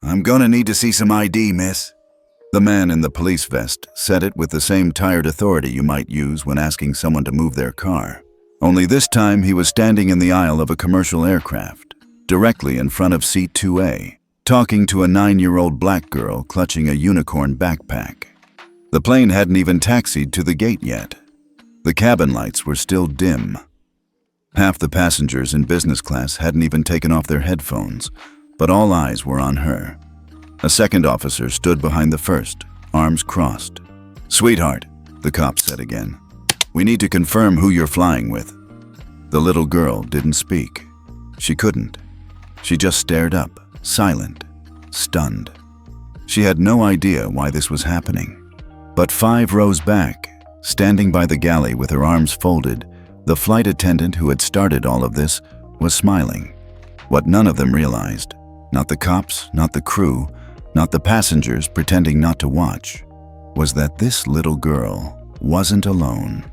I'm gonna need to see some ID, miss. The man in the police vest said it with the same tired authority you might use when asking someone to move their car. Only this time he was standing in the aisle of a commercial aircraft, directly in front of seat 2A, talking to a 9-year-old black girl clutching a unicorn backpack. The plane hadn't even taxied to the gate yet. The cabin lights were still dim. Half the passengers in business class hadn't even taken off their headphones, but all eyes were on her. A second officer stood behind the first, arms crossed. "Sweetheart," the cop said again, "we need to confirm who you're flying with." The little girl didn't speak. She couldn't. She just stared up, silent, stunned. She had no idea why this was happening. But 5 rows back, standing by the galley with her arms folded, the flight attendant who had started all of this was smiling. What none of them realized, not the cops, not the crew, not the passengers pretending not to watch, was that this little girl wasn't alone.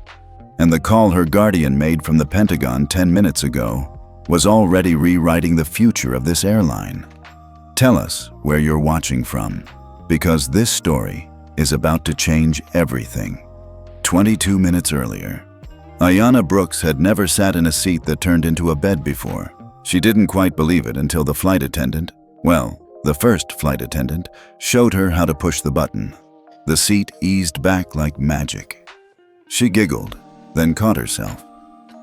And the call her guardian made from the Pentagon 10 minutes ago was already rewriting the future of this airline. Tell us where you're watching from, because this story is about to change everything. 22 minutes earlier, Ayanna Brooks had never sat in a seat that turned into a bed before. She didn't quite believe it until the flight attendant, the first flight attendant, showed her how to push the button. The seat eased back like magic. She giggled, then caught herself.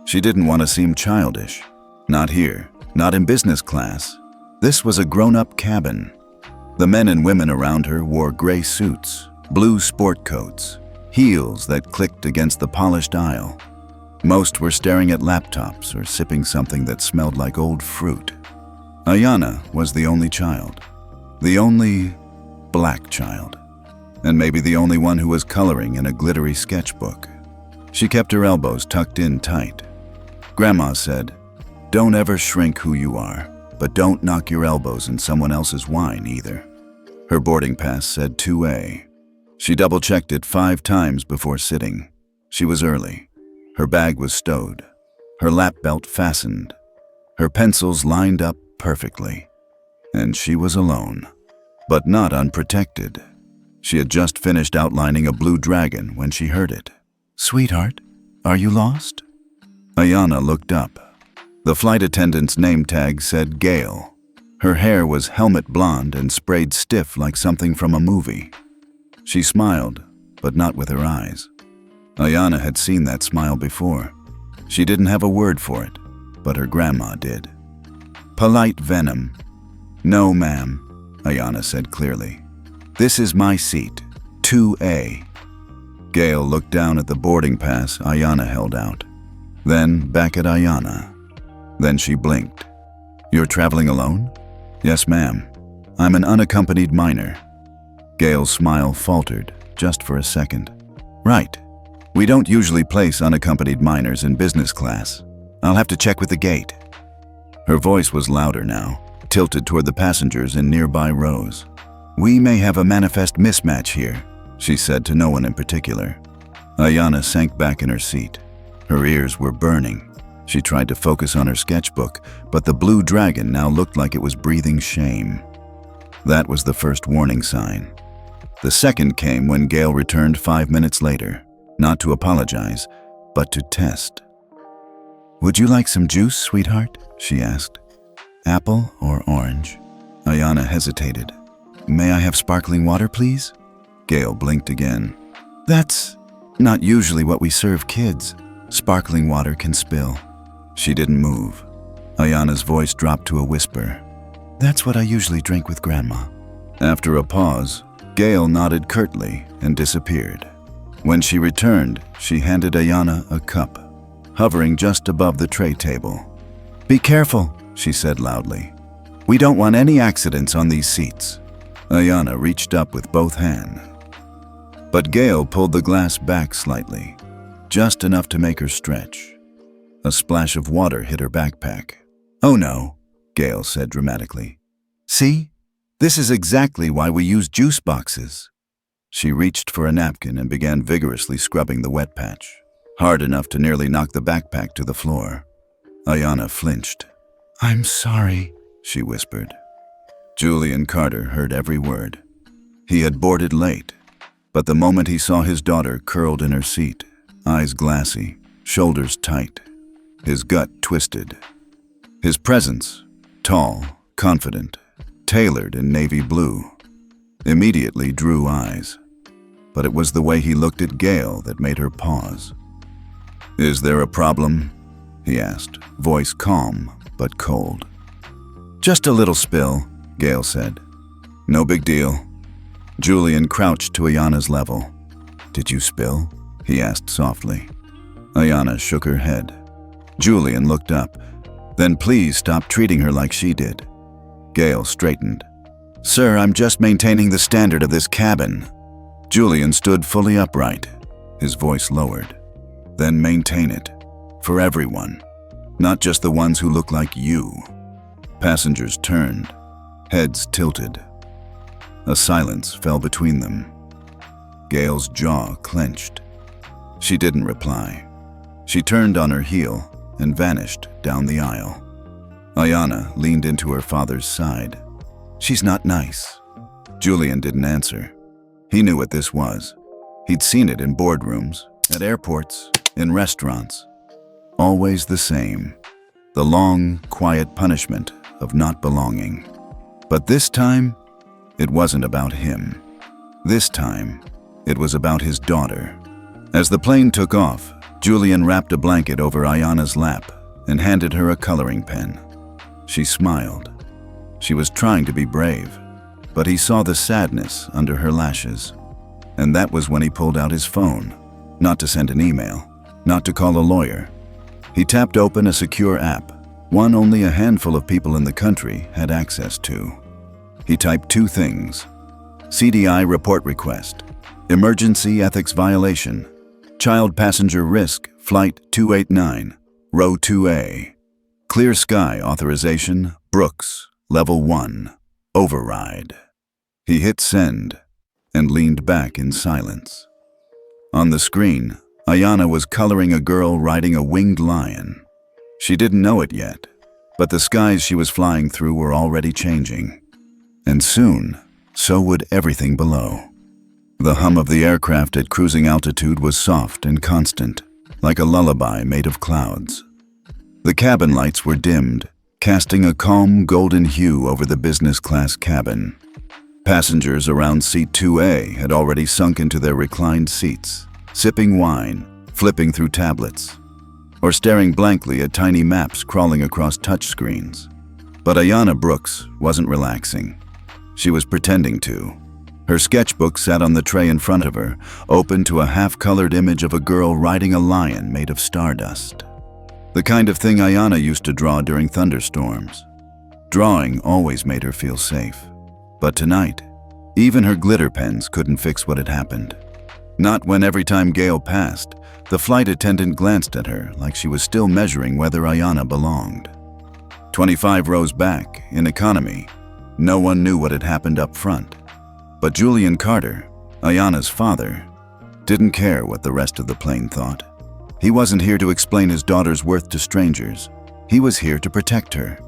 She didn't want to seem childish. Not here, not in business class. This was a grown-up cabin. The men and women around her wore gray suits, blue sport coats, heels that clicked against the polished aisle. Most were staring at laptops or sipping something that smelled like old fruit. Ayanna was the only child. The only black child. And maybe the only one who was coloring in a glittery sketchbook. She kept her elbows tucked in tight. Grandma said, "Don't ever shrink who you are, but don't knock your elbows in someone else's wine either." Her boarding pass said 2A. She double-checked it 5 times before sitting. She was early. Her bag was stowed. Her lap belt fastened. Her pencils lined up perfectly. And she was alone, but not unprotected. She had just finished outlining a blue dragon when she heard it. "Sweetheart, are you lost?" Ayanna looked up. The flight attendant's name tag said Gail. Her hair was helmet blonde and sprayed stiff like something from a movie. She smiled, but not with her eyes. Ayanna had seen that smile before. She didn't have a word for it, but her grandma did. "Polite venom." "No, ma'am," Ayanna said clearly. "This is my seat, 2A." Gail looked down at the boarding pass Ayanna held out, then back at Ayanna. Then she blinked. "You're traveling alone?" "Yes, ma'am. I'm an unaccompanied minor." Gail's smile faltered, just for a second. "Right. We don't usually place unaccompanied minors in business class. I'll have to check with the gate." Her voice was louder now, tilted toward the passengers in nearby rows. "We may have a manifest mismatch here," she said to no one in particular. Ayanna sank back in her seat. Her ears were burning. She tried to focus on her sketchbook, but the blue dragon now looked like it was breathing shame. That was the first warning sign. The second came when Gail returned 5 minutes later, not to apologize, but to test. "Would you like some juice, sweetheart?" she asked. "Apple or orange?" Ayanna hesitated. "May I have sparkling water, please?" Gail blinked again. "That's not usually what we serve kids. Sparkling water can spill." She didn't move. Ayanna's voice dropped to a whisper. "That's what I usually drink with Grandma." After a pause, Gail nodded curtly and disappeared. When she returned, she handed Ayanna a cup, hovering just above the tray table. "Be careful," she said loudly. "We don't want any accidents on these seats." Ayanna reached up with both hands. But Gail pulled the glass back slightly, just enough to make her stretch. A splash of water hit her backpack. "Oh no," Gail said dramatically. "See? This is exactly why we use juice boxes." She reached for a napkin and began vigorously scrubbing the wet patch, hard enough to nearly knock the backpack to the floor. Ayanna flinched. "I'm sorry," she whispered. Julian Carter heard every word. He had boarded late, but the moment he saw his daughter curled in her seat, eyes glassy, shoulders tight, his gut twisted. His presence, tall, confident, tailored in navy blue, immediately drew eyes. But it was the way he looked at Gail that made her pause. "Is there a problem?" he asked, voice calm but cold. "Just a little spill," Gail said. "No big deal." Julian crouched to Ayanna's level. "Did you spill?" he asked softly. Ayanna shook her head. Julian looked up. "Then please stop treating her like she did." Gail straightened. "Sir, I'm just maintaining the standard of this cabin." Julian stood fully upright, his voice lowered. "Then maintain it. For everyone. Not just the ones who look like you." Passengers turned, heads tilted. A silence fell between them. Gail's jaw clenched. She didn't reply. She turned on her heel and vanished down the aisle. Ayanna leaned into her father's side. "She's not nice." Julian didn't answer. He knew what this was. He'd seen it in boardrooms, at airports, in restaurants. Always the same. The long, quiet punishment of not belonging. But this time, it wasn't about him. This time, it was about his daughter. As the plane took off, Julian wrapped a blanket over Ayanna's lap and handed her a coloring pen. She smiled. She was trying to be brave, but he saw the sadness under her lashes. And that was when he pulled out his phone, not to send an email, not to call a lawyer. He tapped open a secure app, one only a handful of people in the country had access to. He typed two things: CDI report request, emergency ethics violation, child passenger risk, flight 289, row 2A, clear sky authorization, Brooks, level 1, override. He hit send and leaned back in silence. On the screen, Ayanna was coloring a girl riding a winged lion. She didn't know it yet, but the skies she was flying through were already changing. And soon, so would everything below. The hum of the aircraft at cruising altitude was soft and constant, like a lullaby made of clouds. The cabin lights were dimmed, casting a calm golden hue over the business class cabin. Passengers around seat 2A had already sunk into their reclined seats, sipping wine, flipping through tablets, or staring blankly at tiny maps crawling across touchscreens. But Ayanna Brooks wasn't relaxing. She was pretending to. Her sketchbook sat on the tray in front of her, open to a half-colored image of a girl riding a lion made of stardust. The kind of thing Ayanna used to draw during thunderstorms. Drawing always made her feel safe. But tonight, even her glitter pens couldn't fix what had happened. Not when every time Gail passed, the flight attendant glanced at her like she was still measuring whether Ayanna belonged. 25 rows back, in economy, no one knew what had happened up front. But Julian Carter, Ayanna's father, didn't care what the rest of the plane thought. He wasn't here to explain his daughter's worth to strangers. He was here to protect her.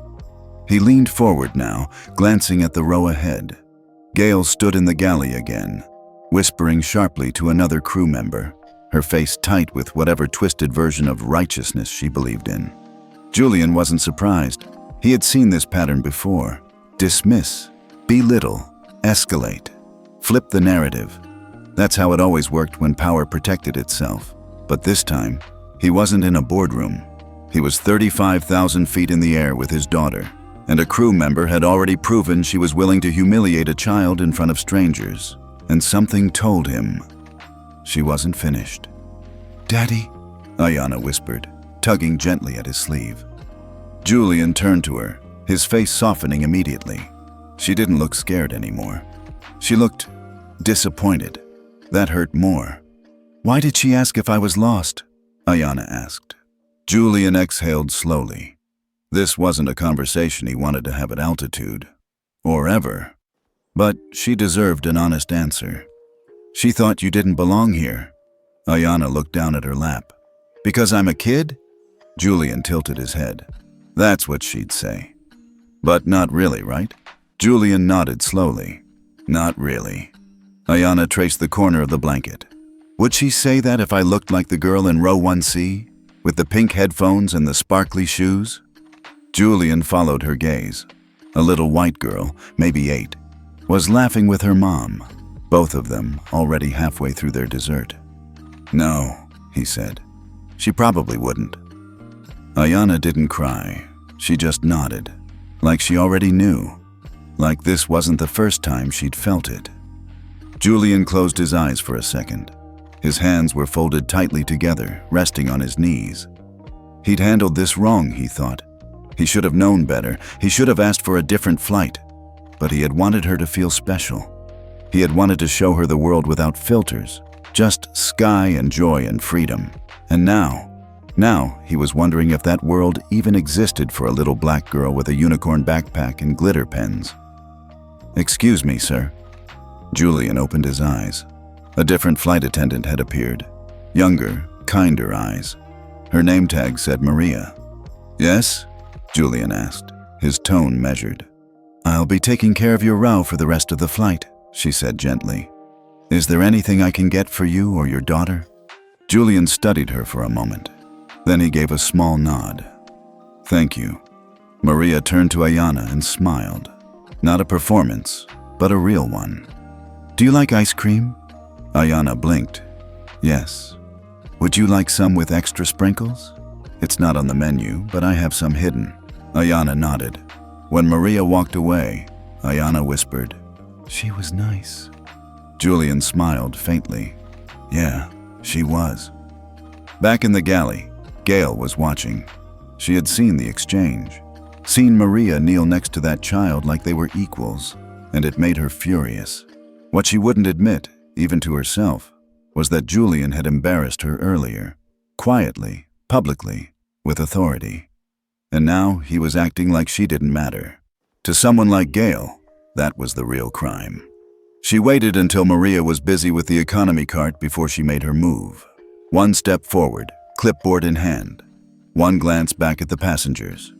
He leaned forward now, glancing at the row ahead. Gail stood in the galley again, whispering sharply to another crew member, her face tight with whatever twisted version of righteousness she believed in. Julian wasn't surprised. He had seen this pattern before. Dismiss, belittle, escalate, flip the narrative. That's how it always worked when power protected itself. But this time, he wasn't in a boardroom. He was 35,000 feet in the air with his daughter, and a crew member had already proven she was willing to humiliate a child in front of strangers. And something told him she wasn't finished. "Daddy," Ayanna whispered, tugging gently at his sleeve. Julian turned to her, his face softening immediately. She didn't look scared anymore. She looked disappointed. That hurt more. "Why did she ask if I was lost?" Ayanna asked. Julian exhaled slowly. This wasn't a conversation he wanted to have at altitude, or ever. But she deserved an honest answer. "She thought you didn't belong here." Ayanna looked down at her lap. "Because I'm a kid?" Julian tilted his head. That's what she'd say. But not really, right? Julian nodded slowly. Not really. Ayanna traced the corner of the blanket. Would she say that if I looked like the girl in row 1C, with the pink headphones and the sparkly shoes? Julian followed her gaze. A little white girl, maybe 8, was laughing with her mom, both of them already halfway through their dessert. No, he said. She probably wouldn't. Ayanna didn't cry. She just nodded, like she already knew, like this wasn't the first time she'd felt it. Julian closed his eyes for a second. His hands were folded tightly together, resting on his knees. He'd handled this wrong, he thought. He should have known better. He should have asked for a different flight. But he had wanted her to feel special. He had wanted to show her the world without filters, just sky and joy and freedom. And now he was wondering if that world even existed for a little black girl with a unicorn backpack and glitter pens. "Excuse me, sir." Julian opened his eyes. A different flight attendant had appeared. Younger, kinder eyes. Her name tag said Maria. "Yes?" Julian asked, his tone measured. "I'll be taking care of your row for the rest of the flight," she said gently. "Is there anything I can get for you or your daughter?" Julian studied her for a moment. Then he gave a small nod. "Thank you." Maria turned to Ayanna and smiled. Not a performance, but a real one. "Do you like ice cream?" Ayanna blinked. "Yes." "Would you like some with extra sprinkles?" "It's not on the menu, but I have some hidden." Ayanna nodded. When Maria walked away, Ayanna whispered, "She was nice." Julian smiled faintly. Yeah, she was. Back in the galley, Gail was watching. She had seen the exchange, seen Maria kneel next to that child like they were equals, and it made her furious. What she wouldn't admit, even to herself, was that Julian had embarrassed her earlier, quietly, publicly, with authority. And now he was acting like she didn't matter. To someone like Gail, that was the real crime. She waited until Maria was busy with the economy cart before she made her move. One step forward, clipboard in hand. One glance back at the passengers.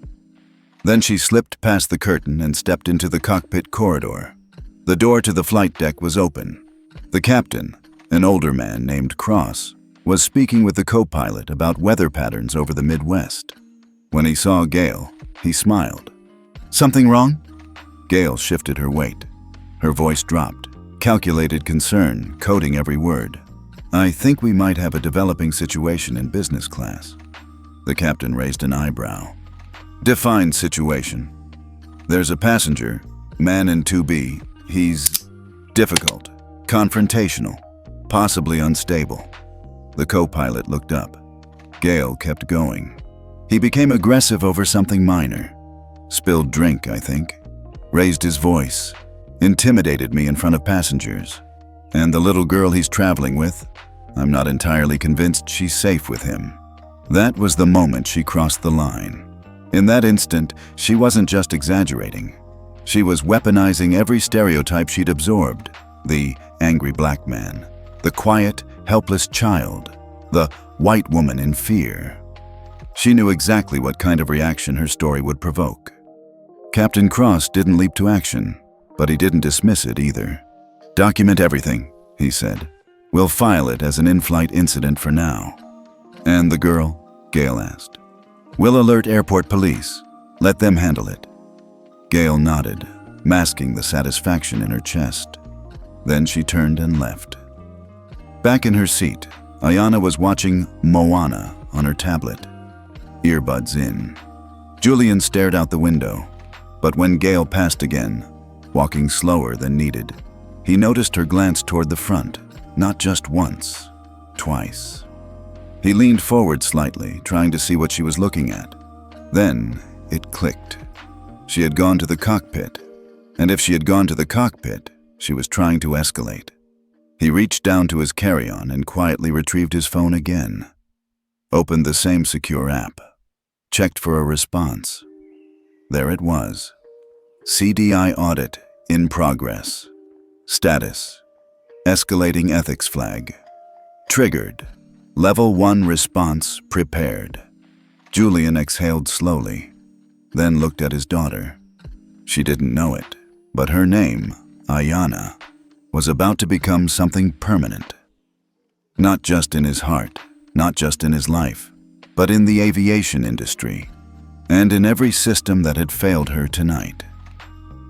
Then she slipped past the curtain and stepped into the cockpit corridor. The door to the flight deck was open. The captain, an older man named Cross, was speaking with the co-pilot about weather patterns over the Midwest. When he saw Gail, he smiled. "Something wrong?" Gail shifted her weight. Her voice dropped, calculated concern coding every word. "I think we might have a developing situation in business class." The captain raised an eyebrow. "Define situation." "There's a passenger, man in 2B. He's difficult, confrontational, possibly unstable." The co-pilot looked up. Gail kept going. "He became aggressive over something minor. Spilled drink, I think. Raised his voice. Intimidated me in front of passengers. And the little girl he's traveling with, I'm not entirely convinced she's safe with him." That was the moment she crossed the line. In that instant, she wasn't just exaggerating. She was weaponizing every stereotype she'd absorbed. The angry black man, the quiet, helpless child, the white woman in fear. She knew exactly what kind of reaction her story would provoke. Captain Cross didn't leap to action, but he didn't dismiss it either. "Document everything," he said. "We'll file it as an in-flight incident for now." "And the girl?" Gail asked. "We'll alert airport police. Let them handle it." Gail nodded, masking the satisfaction in her chest. Then she turned and left. Back in her seat, Ayanna was watching Moana on her tablet, earbuds in. Julian stared out the window, but when Gail passed again, walking slower than needed, he noticed her glance toward the front, not just once, twice. He leaned forward slightly, trying to see what she was looking at. Then it clicked. She had gone to the cockpit, and if she had gone to the cockpit, she was trying to escalate. He reached down to his carry-on and quietly retrieved his phone again. Opened the same secure app. Checked for a response. There it was. CDI audit in progress. Status. Escalating ethics flag. Triggered. Level 1 response prepared. Julian exhaled slowly, then looked at his daughter. She didn't know it, But her name, Ayanna, was about to become something permanent. Not just in his heart, not just in his life, but in the aviation industry, and in every system that had failed her tonight.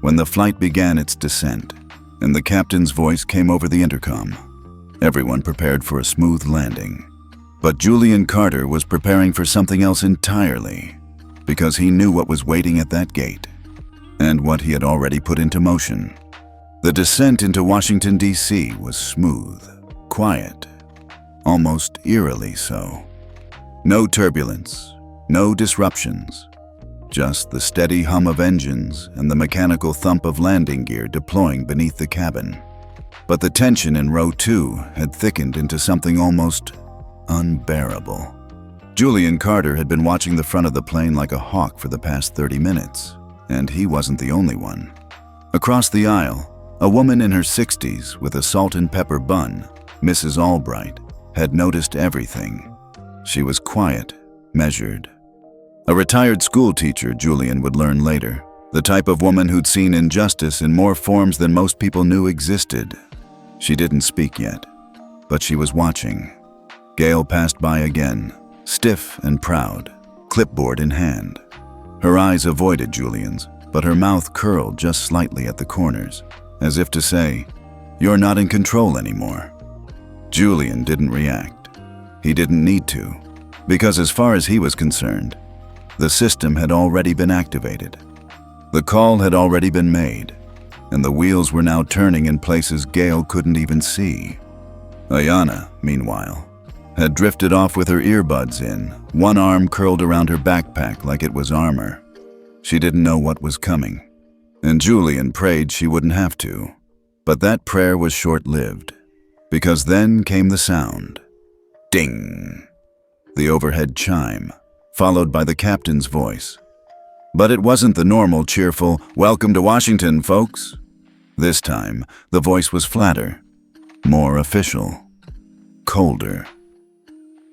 When the flight began its descent, and the captain's voice came over the intercom, everyone prepared for a smooth landing. But Julian Carter was preparing for something else entirely, because he knew what was waiting at that gate, and what he had already put into motion. The descent into Washington, D.C. was smooth, quiet, almost eerily so. No turbulence, no disruptions, just the steady hum of engines and the mechanical thump of landing gear deploying beneath the cabin. But the tension in row 2 had thickened into something almost unbearable. Julian Carter had been watching the front of the plane like a hawk for the past 30 minutes, and he wasn't the only one. Across the aisle, a woman in her 60s with a salt and pepper bun, Mrs. Albright, had noticed everything. She was quiet, measured. A retired school teacher, Julian would learn later, the type of woman who'd seen injustice in more forms than most people knew existed. She didn't speak yet, but she was watching. Gail passed by again, stiff and proud, clipboard in hand. Her eyes avoided Julian's, but her mouth curled just slightly at the corners, as if to say, "You're not in control anymore." Julian didn't react. He didn't need to, because as far as he was concerned, the system had already been activated. The call had already been made, and the wheels were now turning in places Gail couldn't even see. Ayanna, meanwhile, had drifted off with her earbuds in, one arm curled around her backpack like it was armor. She didn't know what was coming, and Julian prayed she wouldn't have to. But that prayer was short-lived, because then came the sound. Ding! The overhead chime, followed by the captain's voice. But it wasn't the normal cheerful, "Welcome to Washington, folks." This time, the voice was flatter, more official, colder.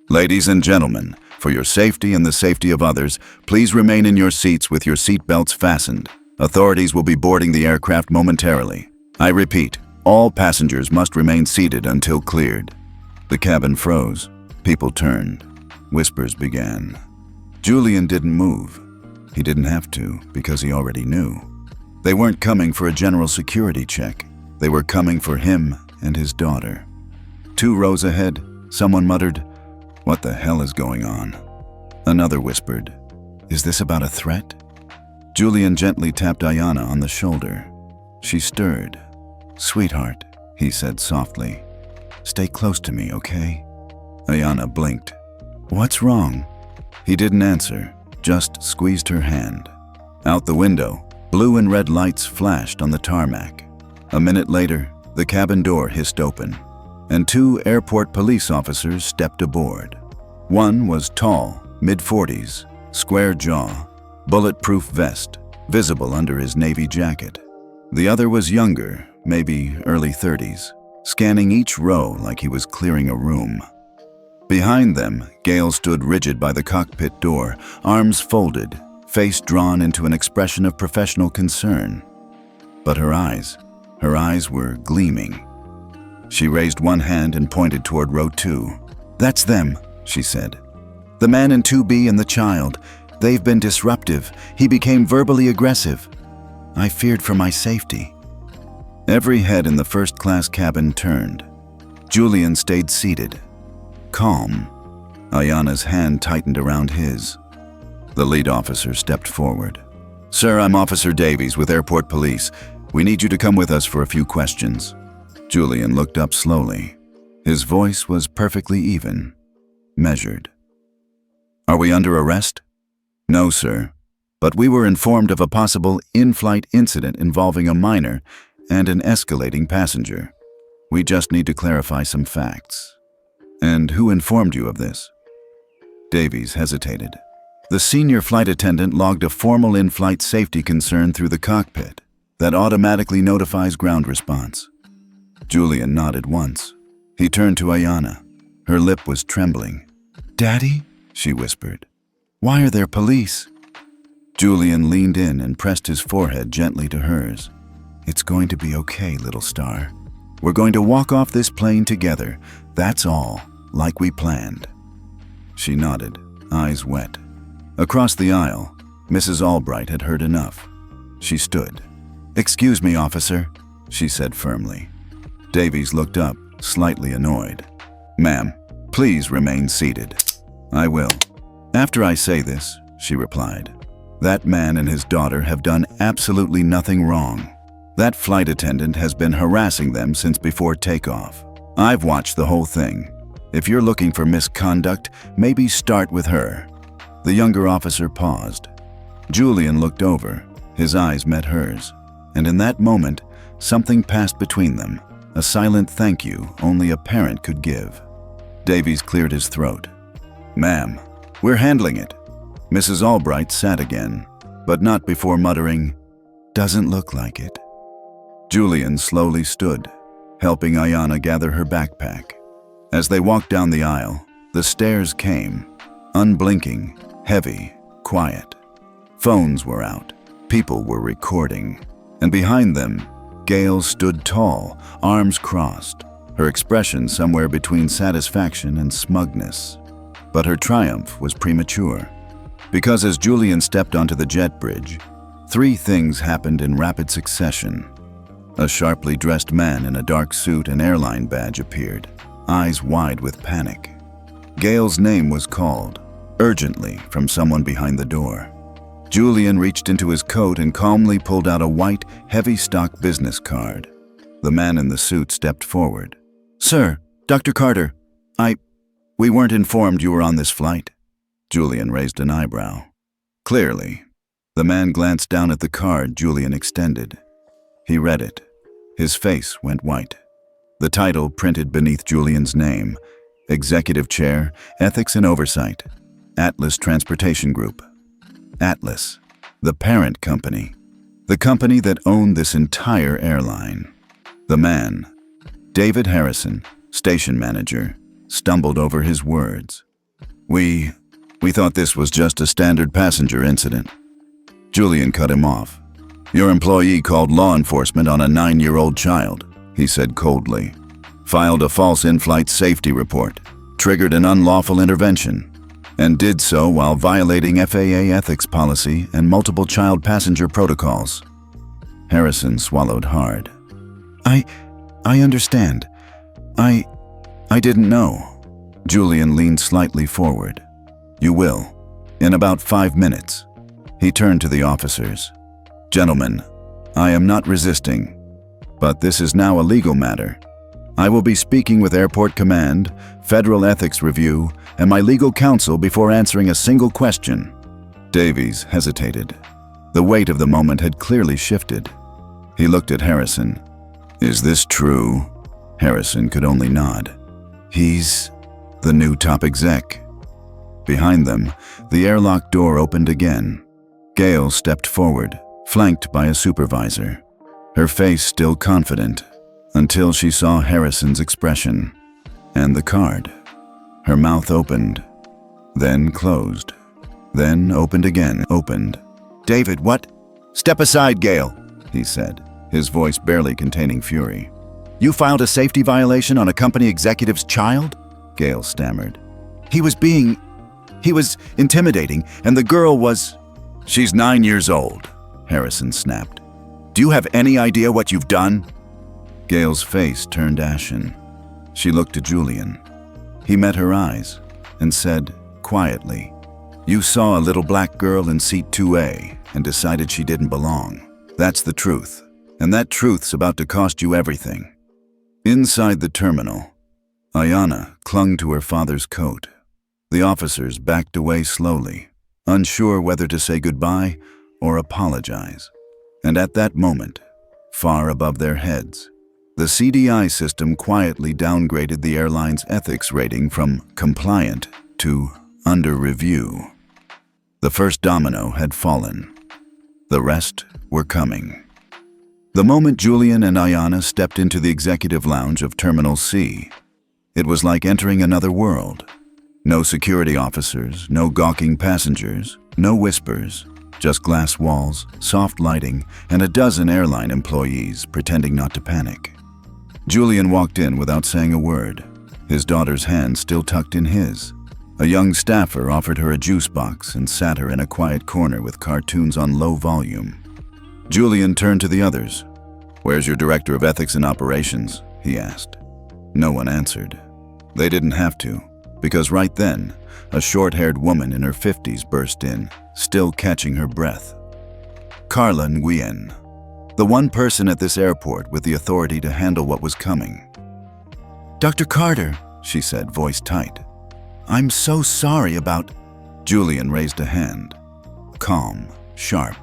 "Ladies and gentlemen, for your safety and the safety of others, please remain in your seats with your seat belts fastened. Authorities will be boarding the aircraft momentarily. I repeat, all passengers must remain seated until cleared." The cabin froze. People turned. Whispers began. Julian didn't move. He didn't have to, because he already knew. They weren't coming for a general security check. They were coming for him and his daughter. 2 rows ahead, someone muttered, "What the hell is going on?" Another whispered, "Is this about a threat?" Julian gently tapped Ayanna on the shoulder. She stirred. "Sweetheart," he said softly, "stay close to me, okay?" Ayanna blinked. "What's wrong?" He didn't answer, just squeezed her hand. Out the window, blue and red lights flashed on the tarmac. A minute later, the cabin door hissed open, and 2 airport police officers stepped aboard. One was tall, mid-40s, square jaw, bulletproof vest, visible under his navy jacket. The other was younger, maybe early 30s, scanning each row like he was clearing a room. Behind them, Gail stood rigid by the cockpit door, arms folded, face drawn into an expression of professional concern. But her eyes were gleaming. She raised one hand and pointed toward row 2. "That's them," she said. "The man in 2B and the child. They've been disruptive. He became verbally aggressive. I feared for my safety." Every head in the first-class cabin turned. Julian stayed seated, calm. Ayanna's hand tightened around his. The lead officer stepped forward. "Sir, I'm Officer Davies with Airport Police. We need you to come with us for a few questions." Julian looked up slowly. His voice was perfectly even, measured. "Are we under arrest?" "No, sir. But we were informed of a possible in-flight incident involving a minor and an escalating passenger. We just need to clarify some facts." "And who informed you of this?" Davies hesitated. "The senior flight attendant logged a formal in-flight safety concern through the cockpit that automatically notifies ground response." Julian nodded once. He turned to Ayanna. Her lip was trembling. "Daddy?" she whispered. "Why are there police?" Julian leaned in and pressed his forehead gently to hers. "It's going to be okay, little star. We're going to walk off this plane together. That's all, like we planned." She nodded, eyes wet. Across the aisle, Mrs. Albright had heard enough. She stood. "Excuse me, officer," she said firmly. Davies looked up, slightly annoyed. "Ma'am, please remain seated." "I will." "After I say this," she replied, "that man and his daughter have done absolutely nothing wrong. That flight attendant has been harassing them since before takeoff. I've watched the whole thing. If you're looking for misconduct, maybe start with her." The younger officer paused. Julian looked over. His eyes met hers. And in that moment, something passed between them, a silent thank you only a parent could give. Davies cleared his throat. "Ma'am, we're handling it." Mrs. Albright sat again, but not before muttering, "Doesn't look like it." Julian slowly stood, helping Ayanna gather her backpack. As they walked down the aisle, the stares came, unblinking, heavy, quiet. Phones were out, people were recording, and behind them, Gail stood tall, arms crossed, her expression somewhere between satisfaction and smugness. But her triumph was premature, because as Julian stepped onto the jet bridge, 3 things happened in rapid succession. A sharply dressed man in a dark suit and airline badge appeared, eyes wide with panic. Gail's name was called, urgently, from someone behind the door. Julian reached into his coat and calmly pulled out a white, heavy-stock business card. The man in the suit stepped forward. "Sir, Dr. Carter, we weren't informed you were on this flight." Julian raised an eyebrow. "Clearly." The man glanced down at the card Julian extended. He read it. His face went white. The title printed beneath Julian's name, Executive Chair, Ethics and Oversight, Atlas Transportation Group. Atlas, the parent company, the company that owned this entire airline. The man, David Harrison, station manager, stumbled over his words. We thought this was just a standard passenger incident." Julian cut him off. "Your employee called law enforcement on a 9-year-old child," he said coldly. "Filed a false in-flight safety report, triggered an unlawful intervention, and did so while violating FAA ethics policy and multiple child passenger protocols." Harrison swallowed hard. I understand. I didn't know." Julian leaned slightly forward. "You will, in about 5 minutes." He turned to the officers. "Gentlemen, I am not resisting, but this is now a legal matter. I will be speaking with Airport Command, Federal Ethics Review, and my legal counsel before answering a single question." Davies hesitated. The weight of the moment had clearly shifted. He looked at Harrison. "Is this true?" Harrison could only nod. "He's the new top exec." Behind them, the airlock door opened again. Gail stepped forward, flanked by a supervisor, her face still confident, until she saw Harrison's expression and the card. Her mouth opened, then closed, then opened again, opened. "David, what?" "Step aside, Gail," he said, his voice barely containing fury. "You filed a safety violation on a company executive's child?" Gail stammered. He was intimidating, and the girl was..." "She's 9 years old," Harrison snapped. "Do you have any idea what you've done?" Gail's face turned ashen. She looked to Julian. He met her eyes and said, quietly, "You saw a little black girl in seat 2A and decided she didn't belong. That's the truth, and that truth's about to cost you everything." Inside the terminal, Ayanna clung to her father's coat. The officers backed away slowly, unsure whether to say goodbye or apologize. And at that moment, far above their heads, the CDI system quietly downgraded the airline's ethics rating from compliant to under review. The first domino had fallen. The rest were coming. The moment Julian and Ayanna stepped into the executive lounge of Terminal C, it was like entering another world. No security officers, no gawking passengers, no whispers, Just glass walls, soft lighting, and a dozen airline employees pretending not to panic. Julian walked in without saying a word, his daughter's hand still tucked in his. A young staffer offered her a juice box and sat her in a quiet corner with cartoons on low volume. Julian turned to the others. "Where's your director of ethics and operations?" he asked. No one answered. They didn't have to, because right then, a short-haired woman in her 50s burst in, still catching her breath. Carla Nguyen, the one person at this airport with the authority to handle what was coming. "Dr. Carter," she said, voice tight. "I'm so sorry about—" Julian raised a hand. Calm, sharp.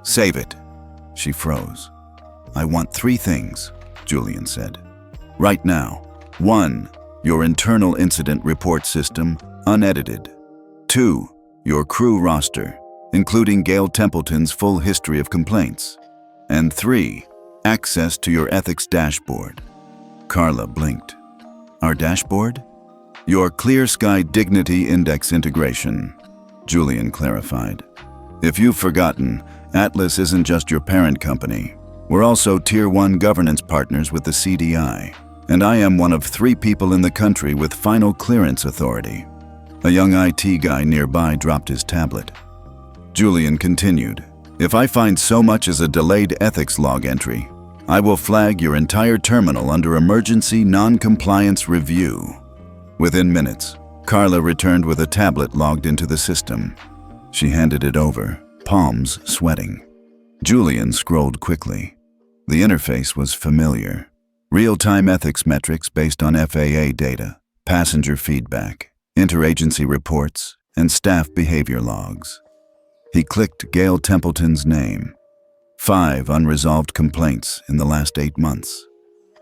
"Save it." She froze. "I want 3 things," Julian said. "Right now. 1. Your internal incident report system, unedited. 2. Your crew roster, including Gail Templeton's full history of complaints. And 3. Access to your ethics dashboard." Carla blinked. "Our dashboard?" "Your Clear Sky Dignity Index integration," Julian clarified. "If you've forgotten, Atlas isn't just your parent company. We're also Tier 1 governance partners with the CDI, and I am one of 3 people in the country with final clearance authority." A young IT guy nearby dropped his tablet. Julian continued, "If I find so much as a delayed ethics log entry, I will flag your entire terminal under emergency non-compliance review." Within minutes, Carla returned with a tablet logged into the system. She handed it over, palms sweating. Julian scrolled quickly. The interface was familiar. Real-time ethics metrics based on FAA data, passenger feedback, interagency reports, and staff behavior logs. He clicked Gail Templeton's name. 5 unresolved complaints in the last 8 months.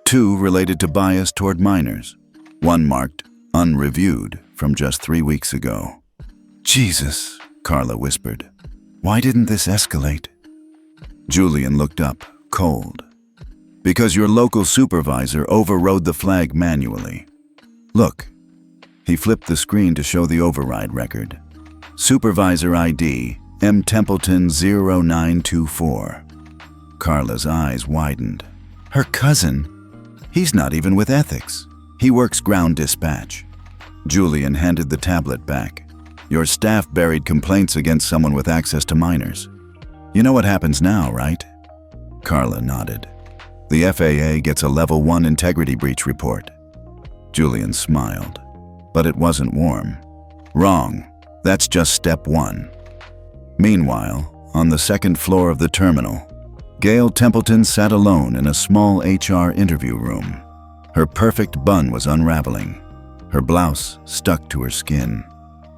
2 related to bias toward minors. 1 marked unreviewed from just 3 weeks ago. "Jesus," Carla whispered. "Why didn't this escalate?" Julian looked up, cold. "Because your local supervisor overrode the flag manually. Look." He flipped the screen to show the override record. "Supervisor ID, M. Templeton 0924. Carla's eyes widened. "Her cousin? He's not even with ethics. He works ground dispatch." Julian handed the tablet back. "Your staff buried complaints against someone with access to minors. You know what happens now, right?" Carla nodded. "The FAA gets a Level 1 integrity breach report." Julian smiled, but it wasn't warm. "Wrong. That's just step 1. Meanwhile, on the 2nd floor of the terminal, Gail Templeton sat alone in a small HR interview room. Her perfect bun was unraveling. Her blouse stuck to her skin.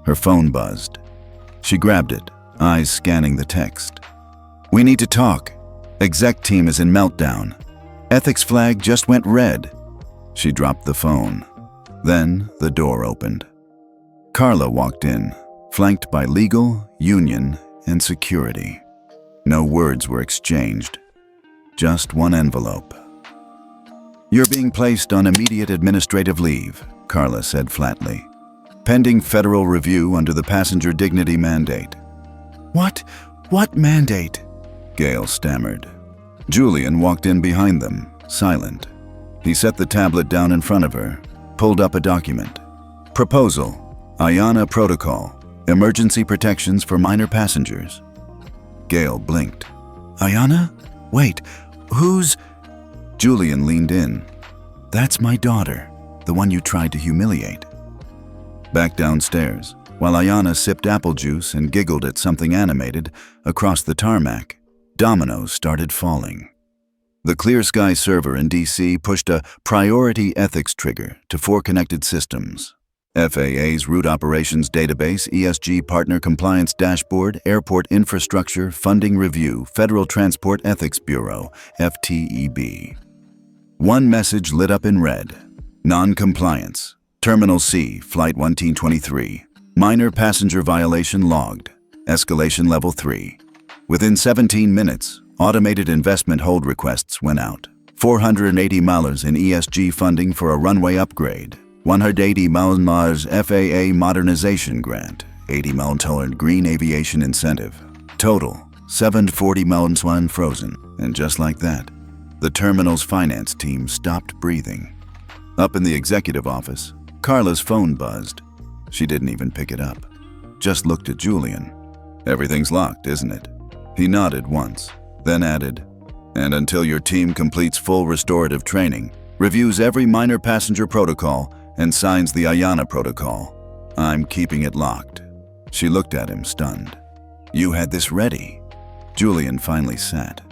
Her phone buzzed. She grabbed it, eyes scanning the text. "We need to talk. Exec team is in meltdown. Ethics flag just went red." She dropped the phone. Then the door opened. Carla walked in, flanked by legal, union, and security. No words were exchanged. Just one envelope. "You're being placed on immediate administrative leave," Carla said flatly. "Pending federal review under the passenger dignity mandate." What mandate?" Gail stammered. Julian walked in behind them, silent. He set the tablet down in front of her, pulled up a document. "Proposal, Ayanna Protocol, Emergency Protections for Minor Passengers." Gail blinked. "Ayanna? Wait, who's—" Julian leaned in. "That's my daughter, the one you tried to humiliate." Back downstairs, while Ayanna sipped apple juice and giggled at something animated, across the tarmac, dominoes started falling. The Clear Sky server in DC pushed a priority ethics trigger to 4 connected systems: FAA's Route Operations Database, ESG Partner Compliance Dashboard, Airport Infrastructure Funding Review, Federal Transport Ethics Bureau, FTEB. One message lit up in red: Non-compliance. Terminal C, Flight 1923. Minor passenger violation logged. Escalation level 3. Within 17 minutes, automated investment hold requests went out. $480 in ESG funding for a runway upgrade. $180 million FAA modernization grant. $80 million green aviation incentive. Total, 740 melons unfrozen, and just like that, the terminal's finance team stopped breathing. Up in the executive office, Carla's phone buzzed. She didn't even pick it up, just looked at Julian. "Everything's locked, isn't it?" He nodded once, then added, "And until your team completes full restorative training, reviews every minor passenger protocol, and signs the Ayanna protocol, I'm keeping it locked." She looked at him, stunned. "You had this ready?" Julian finally sat.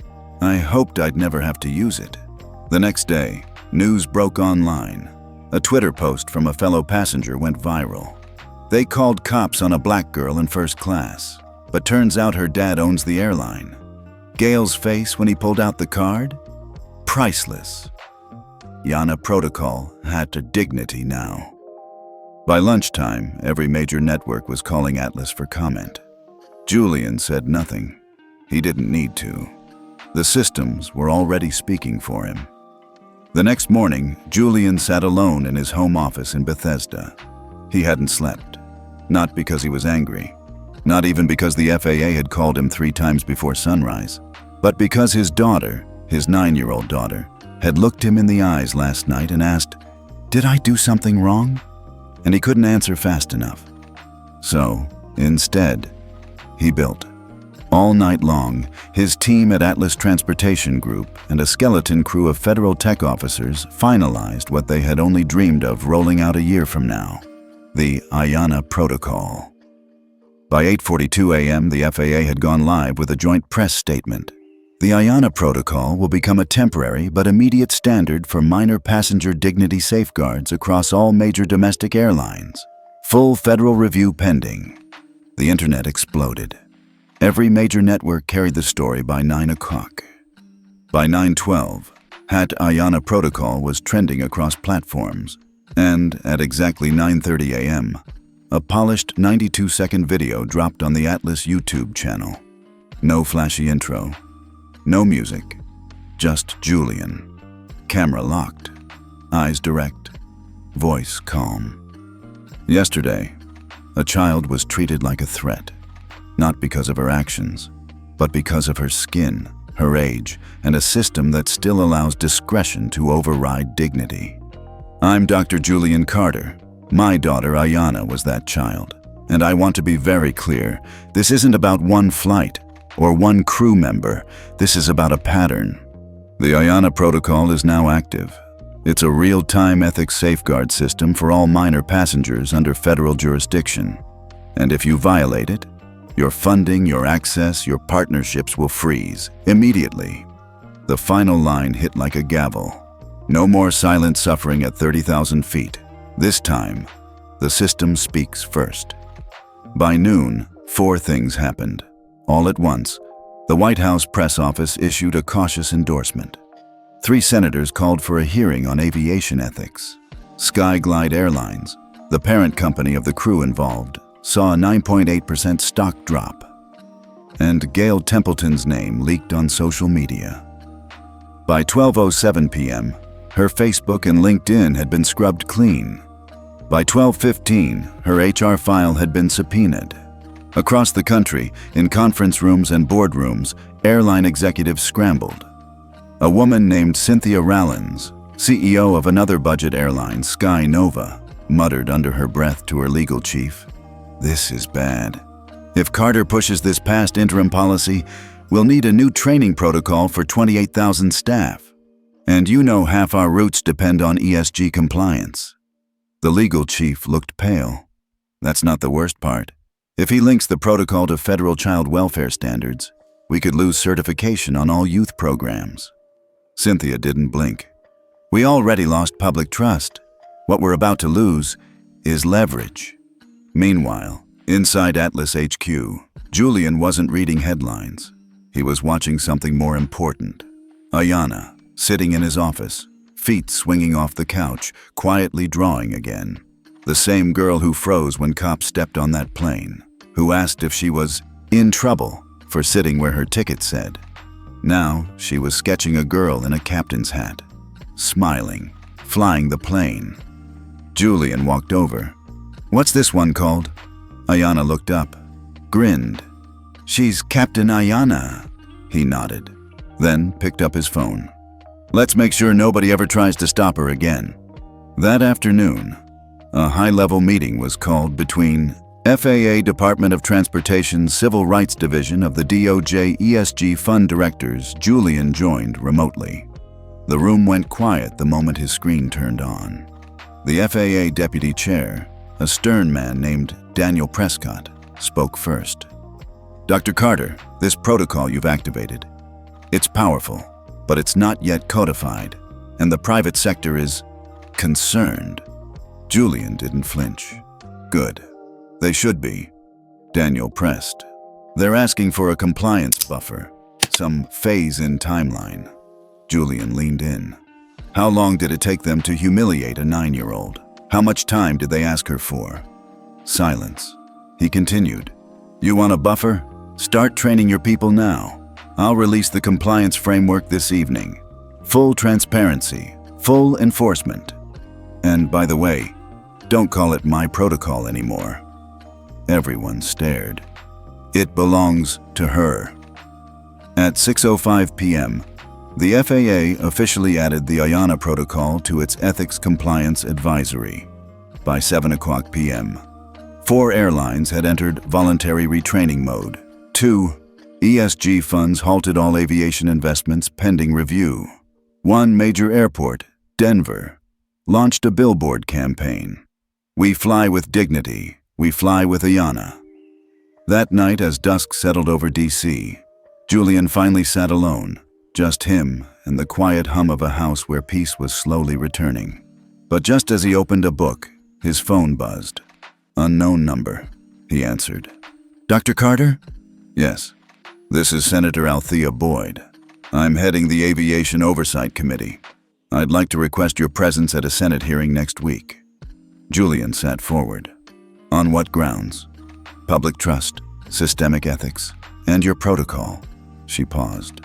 "I hoped I'd never have to use it." The next day, news broke online. A Twitter post from a fellow passenger went viral. They called cops on a black girl in first class, but turns out her dad owns the airline. Gail's face when he pulled out the card? Priceless. Ayanna protocol had to dignity now. By lunchtime, every major network was calling Atlas for comment. Julian said nothing. He didn't need to. The systems were already speaking for him. The next morning, Julian sat alone in his home office in Bethesda. He hadn't slept. Not because he was angry. Not even because the FAA had called him 3 times before sunrise. But because his daughter, his 9-year-old daughter, had looked him in the eyes last night and asked, "Did I do something wrong?" And he couldn't answer fast enough. So, instead, he built. All night long, his team at Atlas Transportation Group and a skeleton crew of federal tech officers finalized what they had only dreamed of rolling out a year from now, the Ayanna Protocol. By 8:42 a.m., the FAA had gone live with a joint press statement. The Ayanna Protocol will become a temporary but immediate standard for minor passenger dignity safeguards across all major domestic airlines. Full federal review pending. The internet exploded. Every major network carried the story by 9 o'clock. By 9:12, Ayanna Protocol was trending across platforms, and at exactly 9:30 a.m., a polished 92-second video dropped on the Atlas YouTube channel. No flashy intro, no music, just Julian. Camera locked, eyes direct, voice calm. Yesterday, a child was treated like a threat. Not because of her actions, but because of her skin, her age, and a system that still allows discretion to override dignity. I'm Dr. Julian Carter. My daughter Ayanna was that child. And I want to be very clear, this isn't about one flight or one crew member. This is about a pattern. The Ayanna Protocol is now active. It's a real-time ethics safeguard system for all minor passengers under federal jurisdiction. And if you violate it, your funding, your access, your partnerships will freeze immediately. The final line hit like a gavel. No more silent suffering at 30,000 feet. This time, the system speaks first. By noon, 4 things happened. All at once, the White House press office issued a cautious endorsement. 3 senators called for a hearing on aviation ethics. Skyglide Airlines, the parent company of the crew involved, saw a 9.8% stock drop, and Gail Templeton's name leaked on social media. By 12:07 p.m., her Facebook and LinkedIn had been scrubbed clean. By 12:15, her HR file had been subpoenaed. Across the country, in conference rooms and boardrooms, airline executives scrambled. A woman named Cynthia Rallins, CEO of another budget airline, Sky Nova, muttered under her breath to her legal chief, "This is bad. If Carter pushes this past interim policy, we'll need a new training protocol for 28,000 staff. And you know half our routes depend on ESG compliance." The legal chief looked pale. That's not the worst part. If he links the protocol to federal child welfare standards, we could lose certification on all youth programs. Cynthia didn't blink. We already lost public trust. What we're about to lose is leverage. Meanwhile, inside Atlas HQ, Julian wasn't reading headlines. He was watching something more important. Ayanna, sitting in his office, feet swinging off the couch, quietly drawing again. The same girl who froze when cops stepped on that plane, who asked if she was in trouble for sitting where her ticket said. Now, she was sketching a girl in a captain's hat, smiling, flying the plane. Julian walked over. "What's this one called?" Ayanna looked up, grinned. She's Captain Ayanna. He nodded, then picked up his phone. Let's make sure nobody ever tries to stop her again. That afternoon, a high-level meeting was called between FAA Department of Transportation Civil Rights Division of the DOJ ESG Fund directors. Julian joined remotely. The room went quiet the moment his screen turned on. The FAA Deputy Chair, a stern man named Daniel Prescott, spoke first. Dr. Carter, this protocol you've activated, it's powerful, but it's not yet codified, and the private sector is concerned. Julian didn't flinch. Good. They should be. Daniel pressed. They're asking for a compliance buffer, some phase-in timeline. Julian leaned in. How long did it take them to humiliate a 9-year-old? How much time did they ask her for? Silence. He continued. You want a buffer? Start training your people now. I'll release the compliance framework this evening. Full transparency, full enforcement. And by the way, don't call it my protocol anymore. Everyone stared. It belongs to her. At 6:05 p.m., the FAA officially added the Ayanna protocol to its ethics compliance advisory. By 7:00 p.m., 4 airlines had entered voluntary retraining mode. 2 ESG funds halted all aviation investments pending review. 1 major airport, Denver, launched a billboard campaign. We fly with dignity. We fly with Ayanna. That night, as dusk settled over D.C., Julian finally sat alone, just him and the quiet hum of a house where peace was slowly returning. But just as he opened a book, his phone buzzed. Unknown number, he answered. Dr. Carter? Yes. This is Senator Althea Boyd. I'm heading the Aviation Oversight Committee. I'd like to request your presence at a Senate hearing next week. Julian sat forward. On what grounds? Public trust, systemic ethics, and your protocol. She paused.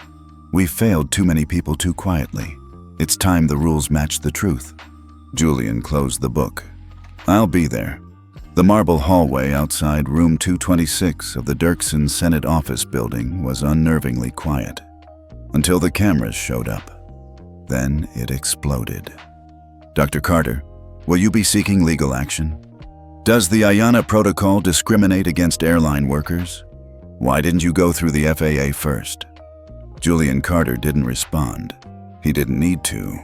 We've failed too many people too quietly. It's time the rules match the truth. Julian closed the book. I'll be there. The marble hallway outside room 226 of the Dirksen Senate office building was unnervingly quiet, until the cameras showed up. Then it exploded. Dr. Carter, will you be seeking legal action? Does the Ayanna protocol discriminate against airline workers? Why didn't you go through the FAA first? Julian Carter didn't respond. He didn't need to.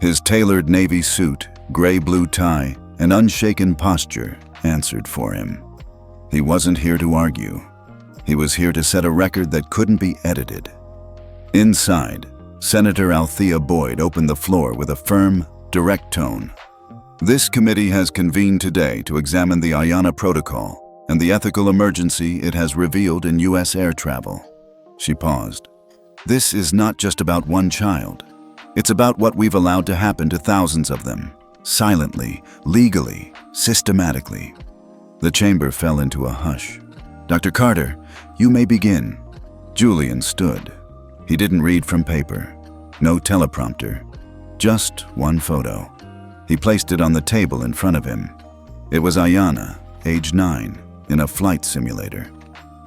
His tailored navy suit, gray-blue tie, and unshaken posture answered for him. He wasn't here to argue. He was here to set a record that couldn't be edited. Inside, Senator Althea Boyd opened the floor with a firm, direct tone. This committee has convened today to examine the Ayanna protocol and the ethical emergency it has revealed in U.S. air travel. She paused. This is not just about one child. It's about what we've allowed to happen to thousands of them, silently, legally, systematically. The chamber fell into a hush. Dr. Carter, you may begin. Julian stood. He didn't read from paper. No teleprompter. Just one photo. He placed it on the table in front of him. It was Ayanna, age 9, in a flight simulator.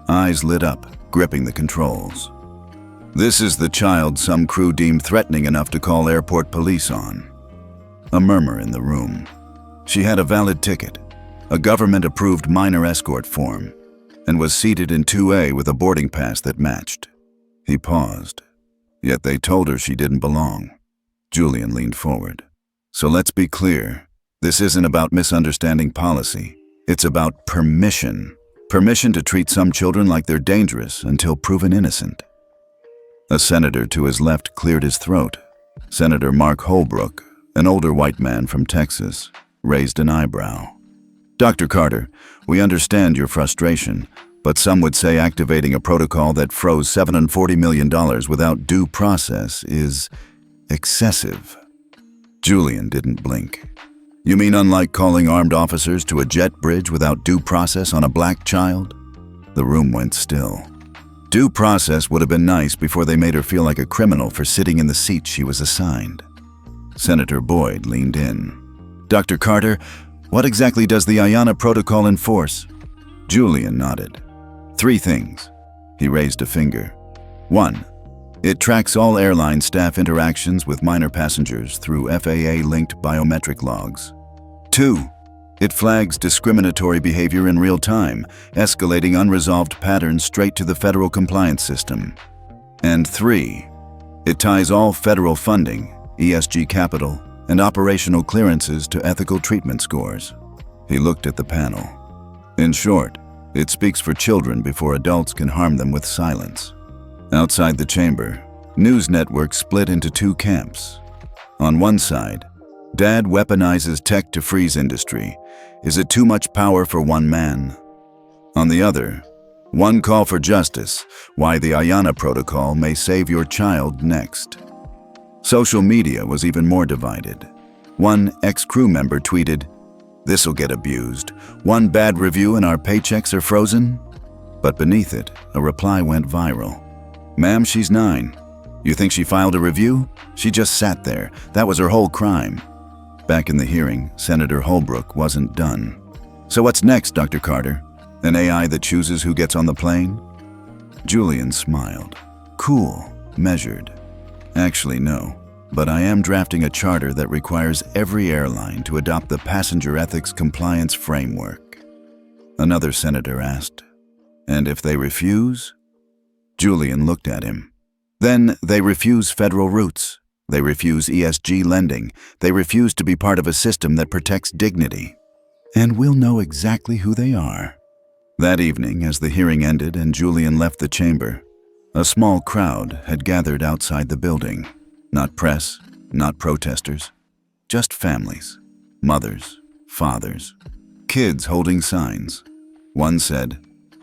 Eyes lit up, gripping the controls. This is the child some crew deemed threatening enough to call airport police on. A murmur in the room. She had a valid ticket, a government-approved minor escort form, and was seated in 2A with a boarding pass that matched. He paused. Yet they told her she didn't belong. Julian leaned forward. So let's be clear. This isn't about misunderstanding policy. It's about permission. Permission to treat some children like they're dangerous until proven innocent. A senator to his left cleared his throat. Senator Mark Holbrook, an older white man from Texas, raised an eyebrow. Dr. Carter, we understand your frustration, but some would say activating a protocol that froze $740 million without due process is excessive. Julian didn't blink. You mean unlike calling armed officers to a jet bridge without due process on a black child? The room went still. Due process would have been nice before they made her feel like a criminal for sitting in the seat she was assigned. Senator Boyd leaned in. Dr. Carter, what exactly does the Ayanna protocol enforce? Julian nodded. 3 things. He raised a finger. 1. It tracks all airline staff interactions with minor passengers through FAA-linked biometric logs. 2. It flags discriminatory behavior in real time, escalating unresolved patterns straight to the federal compliance system. And 3. It ties all federal funding, ESG capital, and operational clearances to ethical treatment scores. He looked at the panel. In short, it speaks for children before adults can harm them with silence. Outside the chamber, news networks split into two camps. On one side, Dad weaponizes tech to freeze industry. Is it too much power for one man? On the other, one call for justice, why the Ayanna protocol may save your child next. Social media was even more divided. One ex-crew member tweeted, "This'll get abused. One bad review and our paychecks are frozen?" But beneath it, a reply went viral. "Ma'am, she's 9. You think she filed a review? She just sat there. That was her whole crime." Back in the hearing, Senator Holbrook wasn't done. "So what's next, Dr. Carter? An AI that chooses who gets on the plane?" Julian smiled. Cool, measured. "Actually, no. But I am drafting a charter that requires every airline to adopt the Passenger Ethics Compliance Framework." Another senator asked, "And if they refuse?" Julian looked at him. "Then they refuse federal routes. They refuse ESG lending. They refuse to be part of a system that protects dignity. And we'll know exactly who they are." That evening, as the hearing ended and Julian left the chamber, a small crowd had gathered outside the building. Not press, not protesters, just families, mothers, fathers, kids holding signs. One said,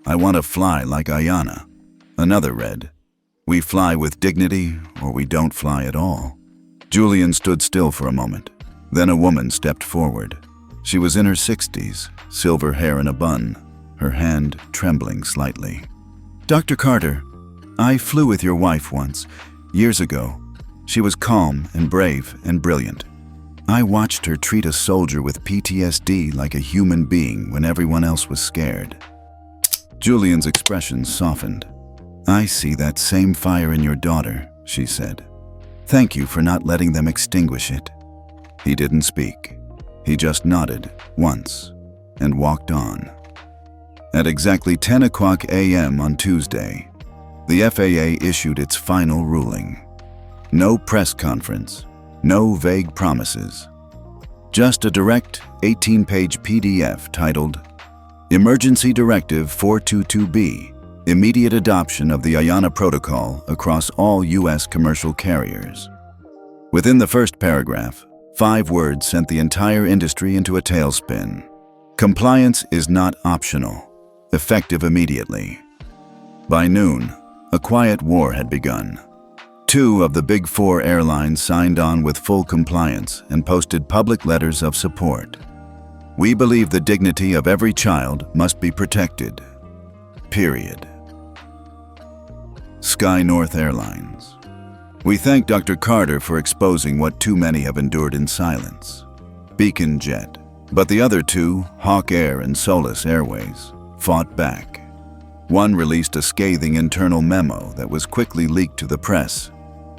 "I want to fly like Ayanna." Another read, "We fly with dignity or we don't fly at all." Julian stood still for a moment. Then a woman stepped forward. She was in her 60s, silver hair in a bun, her hand trembling slightly. "Dr. Carter, I flew with your wife once, years ago. She was calm and brave and brilliant. I watched her treat a soldier with PTSD like a human being when everyone else was scared." Julian's expression softened. "I see that same fire in your daughter," she said. "Thank you for not letting them extinguish it." He didn't speak. He just nodded once and walked on. At exactly 10 o'clock a.m. on Tuesday, the FAA issued its final ruling. No press conference, no vague promises. Just a direct 18-page PDF titled, "Emergency Directive 422B, Immediate Adoption of the Ayanna Protocol Across All U.S. Commercial Carriers." Within the first paragraph, 5 words sent the entire industry into a tailspin. Compliance is not optional, effective immediately. By noon, a quiet war had begun. 2 of the Big 4 airlines signed on with full compliance and posted public letters of support. "We believe the dignity of every child must be protected. Period." Sky North Airlines. "We thank Dr. Carter for exposing what too many have endured in silence." Beacon Jet. But the other 2, Hawk Air and Solace Airways, fought back. One released a scathing internal memo that was quickly leaked to the press.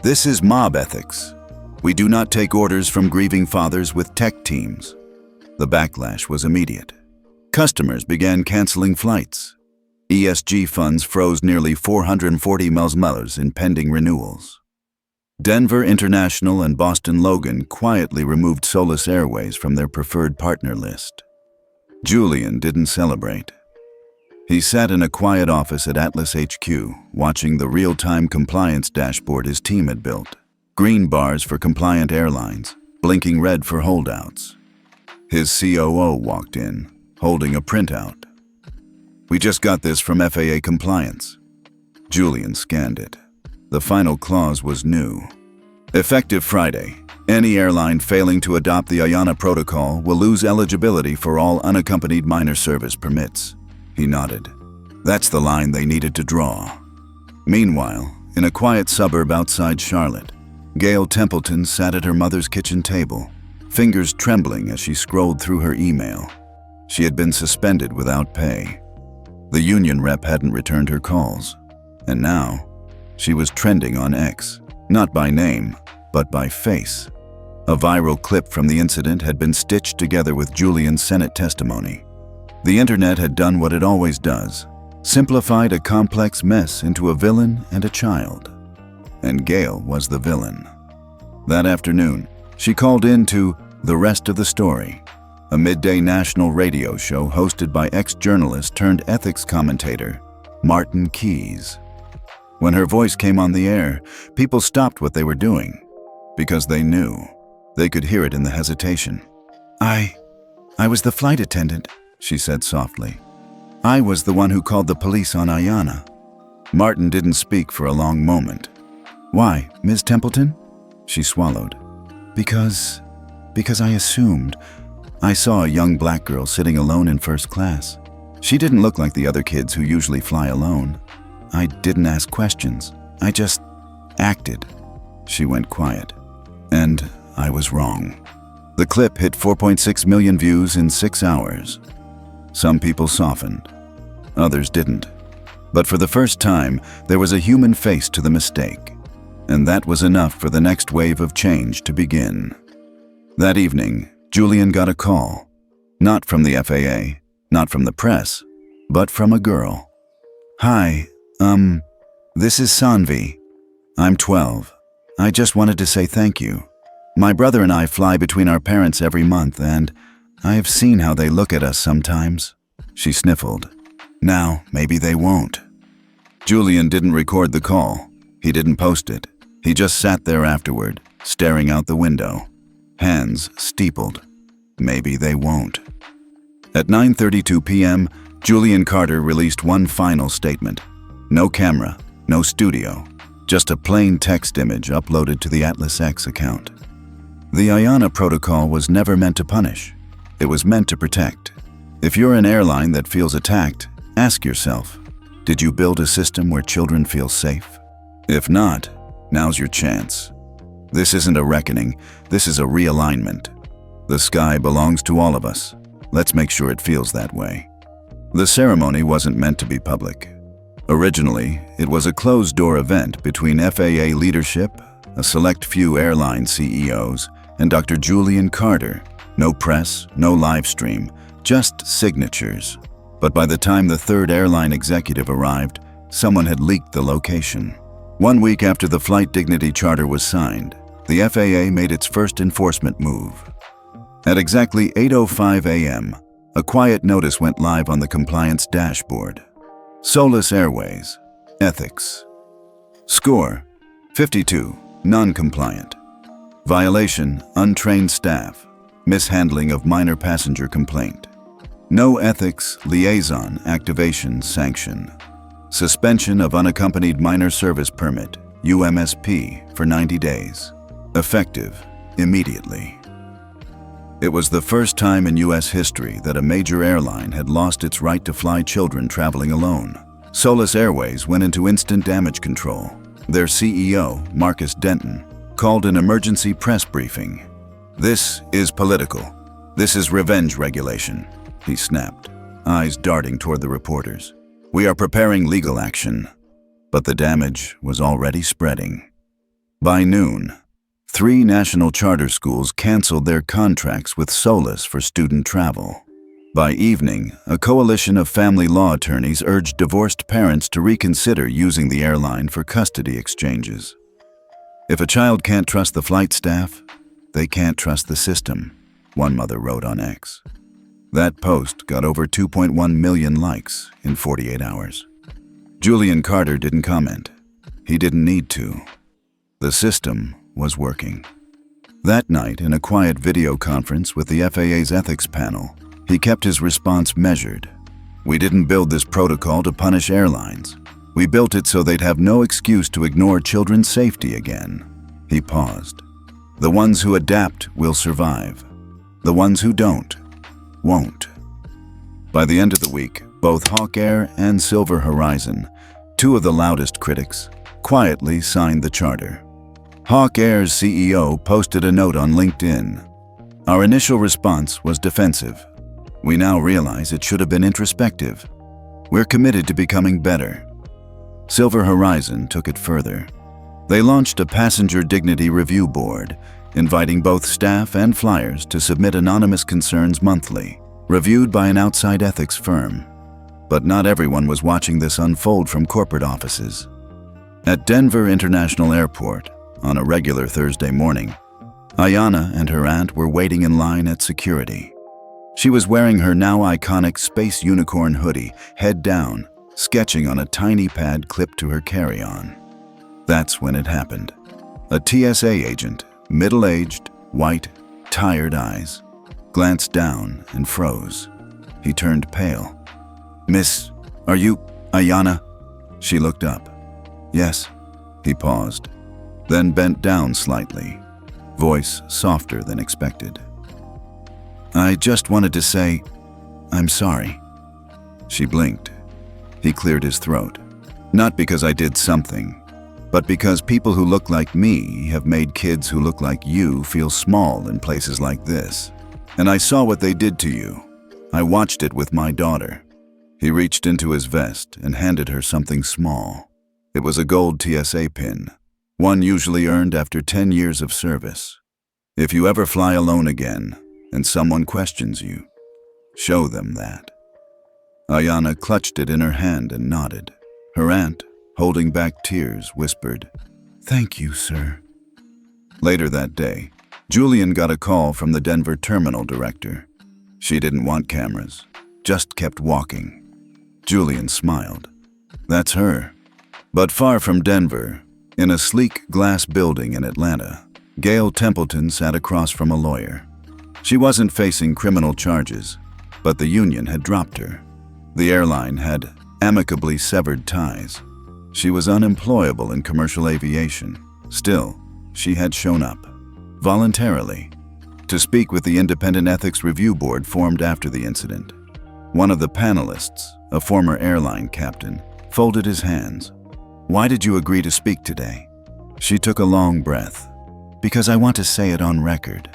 "This is mob ethics. We do not take orders from grieving fathers with tech teams." The backlash was immediate. Customers began canceling flights. ESG funds froze nearly $440 million in pending renewals. Denver International and Boston Logan quietly removed Solace Airways from their preferred partner list. Julian didn't celebrate. He sat in a quiet office at Atlas HQ, watching the real-time compliance dashboard his team had built. Green bars for compliant airlines, blinking red for holdouts. His COO walked in, holding a printout. "We just got this from FAA compliance." Julian scanned it. The final clause was new. "Effective Friday, any airline failing to adopt the Ayanna protocol will lose eligibility for all unaccompanied minor service permits." He nodded. That's the line they needed to draw. Meanwhile, in a quiet suburb outside Charlotte, Gail Templeton sat at her mother's kitchen table, fingers trembling as she scrolled through her email. She had been suspended without pay. The union rep hadn't returned her calls. And now, she was trending on X, not by name, but by face. A viral clip from the incident had been stitched together with Julian's Senate testimony. The internet had done what it always does, simplified a complex mess into a villain and a child. And Gail was the villain. That afternoon, she called in to The Rest of the Story, a midday national radio show hosted by ex-journalist turned ethics commentator Martin Keyes. When her voice came on the air, people stopped what they were doing because they knew. They could hear it in the hesitation. I was the flight attendant," she said softly. "I was the one who called the police on Ayanna." Martin didn't speak for a long moment. "Why, Ms. Templeton?" She swallowed. Because I assumed. I saw a young black girl sitting alone in first class. She didn't look like the other kids who usually fly alone. I didn't ask questions. I just acted." She went quiet. And I was wrong. The clip hit 4.6 million views in 6 hours. Some people softened. Others didn't. But for the first time, there was a human face to the mistake. And that was enough for the next wave of change to begin. That evening, Julian got a call. Not from the FAA, not from the press, but from a girl. "Hi, this is Sanvi. I'm 12. I just wanted to say thank you. My brother and I fly between our parents every month, and I have seen how they look at us sometimes." She sniffled. "Now, maybe they won't." Julian didn't record the call. He didn't post it. He just sat there afterward, staring out the window. Hands steepled. Maybe they won't. At 9:32 p.m., Julian Carter released one final statement. No camera, no studio, just a plain text image uploaded to the Atlas X account. The Ayanna protocol was never meant to punish. It was meant to protect. If you're an airline that feels attacked, ask yourself, did you build a system where children feel safe? If not, now's your chance. This isn't a reckoning, this is a realignment. The sky belongs to all of us. Let's make sure it feels that way. The ceremony wasn't meant to be public. Originally, it was a closed-door event between FAA leadership, a select few airline CEOs, and Dr. Julian Carter. No press, no live stream, just signatures. But by the time the third airline executive arrived, someone had leaked the location. 1 week after the flight dignity charter was signed, the FAA made its first enforcement move. At exactly 8:05 a.m., a quiet notice went live on the compliance dashboard. Soulless Airways, Ethics. Score, 52, non-compliant. Violation, untrained staff, mishandling of minor passenger complaint. No ethics, liaison, activation, sanction. Suspension of unaccompanied minor service permit, UMSP, for 90 days. Effective, immediately. It was the first time in U.S. history that a major airline had lost its right to fly children traveling alone. Soulless Airways went into instant damage control. Their CEO, Marcus Denton, called an emergency press briefing. "This is political. This is revenge regulation," he snapped, eyes darting toward the reporters. "We are preparing legal action." But the damage was already spreading. By noon, 3 national charter schools canceled their contracts with Soulless for student travel. By evening, a coalition of family law attorneys urged divorced parents to reconsider using the airline for custody exchanges. "If a child can't trust the flight staff, they can't trust the system," one mother wrote on X. That post got over 2.1 million likes in 48 hours. Julian Carter didn't comment. He didn't need to. The system was working. That night, in a quiet video conference with the FAA's ethics panel, he kept his response measured. "We didn't build this protocol to punish airlines. We built it so they'd have no excuse to ignore children's safety again." He paused. "The ones who adapt will survive. The ones who don't, won't." By the end of the week, both Hawk Air and Silver Horizon, 2 of the loudest critics, quietly signed the charter. Hawk Air's CEO posted a note on LinkedIn. "Our initial response was defensive. We now realize it should have been introspective. We're committed to becoming better." Silver Horizon took it further. They launched a passenger dignity review board, inviting both staff and flyers to submit anonymous concerns monthly, reviewed by an outside ethics firm. But not everyone was watching this unfold from corporate offices. At Denver International Airport, on a regular Thursday morning, Ayanna and her aunt were waiting in line at security. She was wearing her now iconic space unicorn hoodie, head down, sketching on a tiny pad clipped to her carry-on. That's when it happened. A TSA agent, middle-aged, white, tired eyes, glanced down and froze. He turned pale. "Miss, are you Ayanna?" She looked up. "Yes." He paused, then bent down slightly, voice softer than expected. "I just wanted to say, I'm sorry." She blinked. He cleared his throat. "Not because I did something, but because people who look like me have made kids who look like you feel small in places like this. And I saw what they did to you. I watched it with my daughter." He reached into his vest and handed her something small. It was a gold TSA pin, one usually earned after 10 years of service. If you ever fly alone again and someone questions you, show them that. Ayanna clutched it in her hand and nodded. Her aunt, holding back tears, whispered, "Thank you, sir." Later that day, Julian got a call from the Denver terminal director. She didn't want cameras, just kept walking. Julian smiled. That's her. But far from Denver, in a sleek glass building in Atlanta, Gail Templeton sat across from a lawyer. She wasn't facing criminal charges, but the union had dropped her. The airline had amicably severed ties. She was unemployable in commercial aviation. Still, she had shown up, voluntarily, to speak with the Independent Ethics Review Board formed after the incident. One of the panelists, a former airline captain, folded his hands. "Why did you agree to speak today?" She took a long breath. "Because I want to say it on record.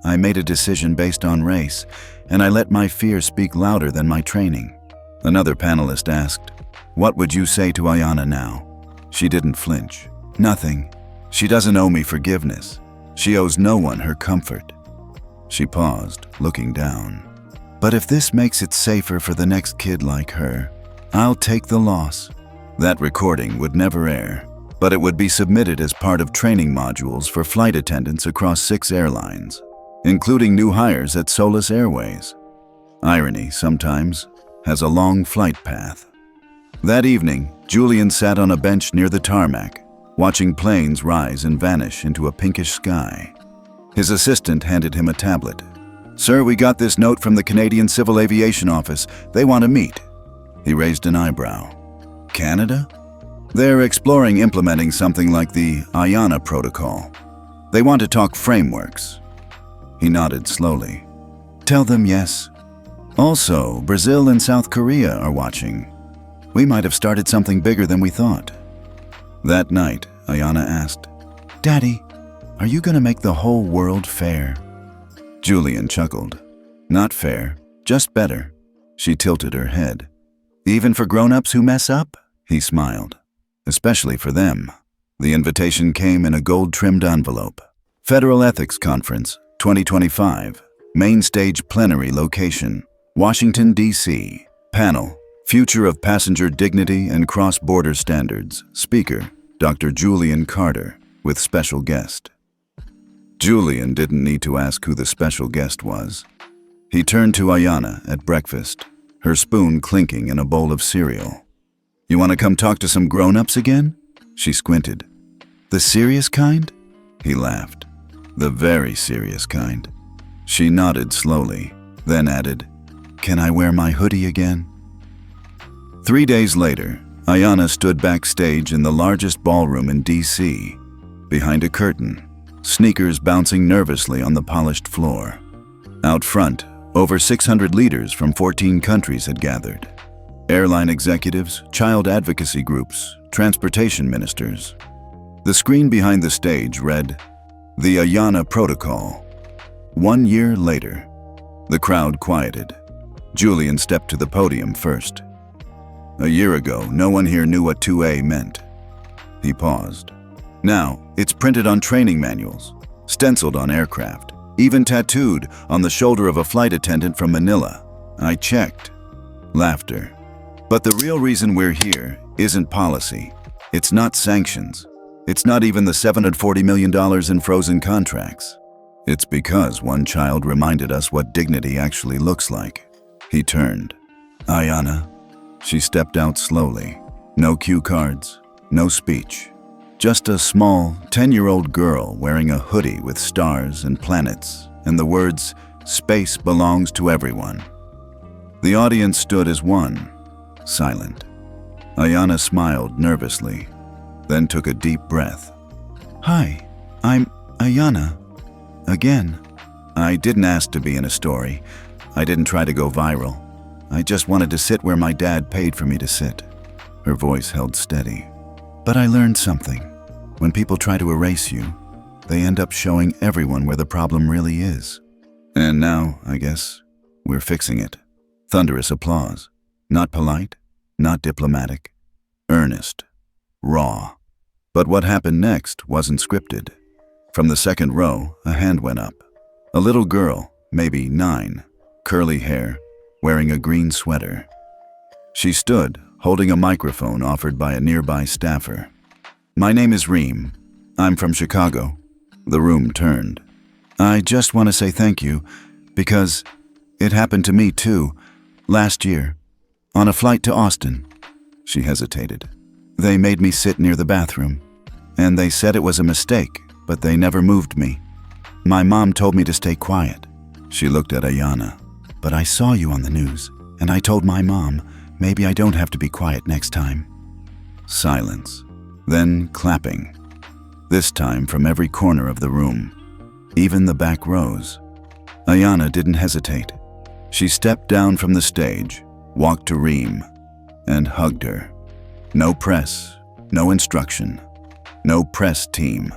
I made a decision based on race, and I let my fear speak louder than my training." Another panelist asked, "What would you say to Ayanna now?" She didn't flinch. "Nothing. She doesn't owe me forgiveness. She owes no one her comfort." She paused, looking down. "But if this makes it safer for the next kid like her, I'll take the loss." That recording would never air, but it would be submitted as part of training modules for flight attendants across 6 airlines, including new hires at Solis Airways. Irony, sometimes, has a long flight path. That evening, Julian sat on a bench near the tarmac, watching planes rise and vanish into a pinkish sky. His assistant handed him a tablet. "Sir, we got this note from the Canadian Civil Aviation Office. They want to meet." He raised an eyebrow. "Canada?" "They're exploring implementing something like the Ayanna protocol. They want to talk frameworks." He nodded slowly. "Tell them yes. Also, Brazil and South Korea are watching. We might have started something bigger than we thought." That night, Ayanna asked, "Daddy, are you going to make the whole world fair?" Julian chuckled. "Not fair, just better." She tilted her head. "Even for grown-ups who mess up?" He smiled. "Especially for them." The invitation came in a gold-trimmed envelope. Federal Ethics Conference, 2025. Main stage plenary location, Washington, D.C. Panel, Future of Passenger Dignity and Cross-Border Standards. Speaker, Dr. Julian Carter, with special guest. Julian didn't need to ask who the special guest was. He turned to Ayanna at breakfast, her spoon clinking in a bowl of cereal. "You want to come talk to some grown-ups again?" She squinted. "The serious kind?" He laughed. "The very serious kind." She nodded slowly, then added, "Can I wear my hoodie again?" 3 days later, Ayanna stood backstage in the largest ballroom in D.C., behind a curtain, sneakers bouncing nervously on the polished floor. Out front, over 600 leaders from 14 countries had gathered. Airline executives, child advocacy groups, transportation ministers. The screen behind the stage read, "The Ayanna Protocol." 1 year later, the crowd quieted. Julian stepped to the podium first. A year ago, no one here knew what 2A meant. He paused. Now, it's printed on training manuals, stenciled on aircraft, even tattooed on the shoulder of a flight attendant from Manila. I checked. Laughter. But the real reason we're here isn't policy. It's not sanctions. It's not even the $740 million in frozen contracts. It's because one child reminded us what dignity actually looks like. He turned. Ayanna. She stepped out slowly. No cue cards, no speech. Just a small 10-year-old girl wearing a hoodie with stars and planets and the words, "Space belongs to everyone." The audience stood as one, silent. Ayanna smiled nervously, then took a deep breath. "Hi, I'm Ayanna. Again." I didn't ask to be in a story. I didn't try to go viral. I just wanted to sit where my dad paid for me to sit. Her voice held steady. "But I learned something. When people try to erase you, they end up showing everyone where the problem really is. And now, I guess, we're fixing it." Thunderous applause. Not polite, not diplomatic. Earnest. Raw. But what happened next wasn't scripted. From the second row, a hand went up. A little girl, maybe 9, curly hair, wearing a green sweater. She stood, holding a microphone offered by a nearby staffer. "My name is Reem. I'm from Chicago." The room turned. "I just want to say thank you, because it happened to me too, last year, on a flight to Austin." She hesitated. "They made me sit near the bathroom, and they said it was a mistake, but they never moved me. My mom told me to stay quiet." She looked at Ayanna. "But I saw you on the news, and I told my mom, maybe I don't have to be quiet next time." Silence. Then clapping. This time from every corner of the room, even the back rows. Ayanna didn't hesitate. She stepped down from the stage, walked to Reem, and hugged her. No press, no instruction, no press team.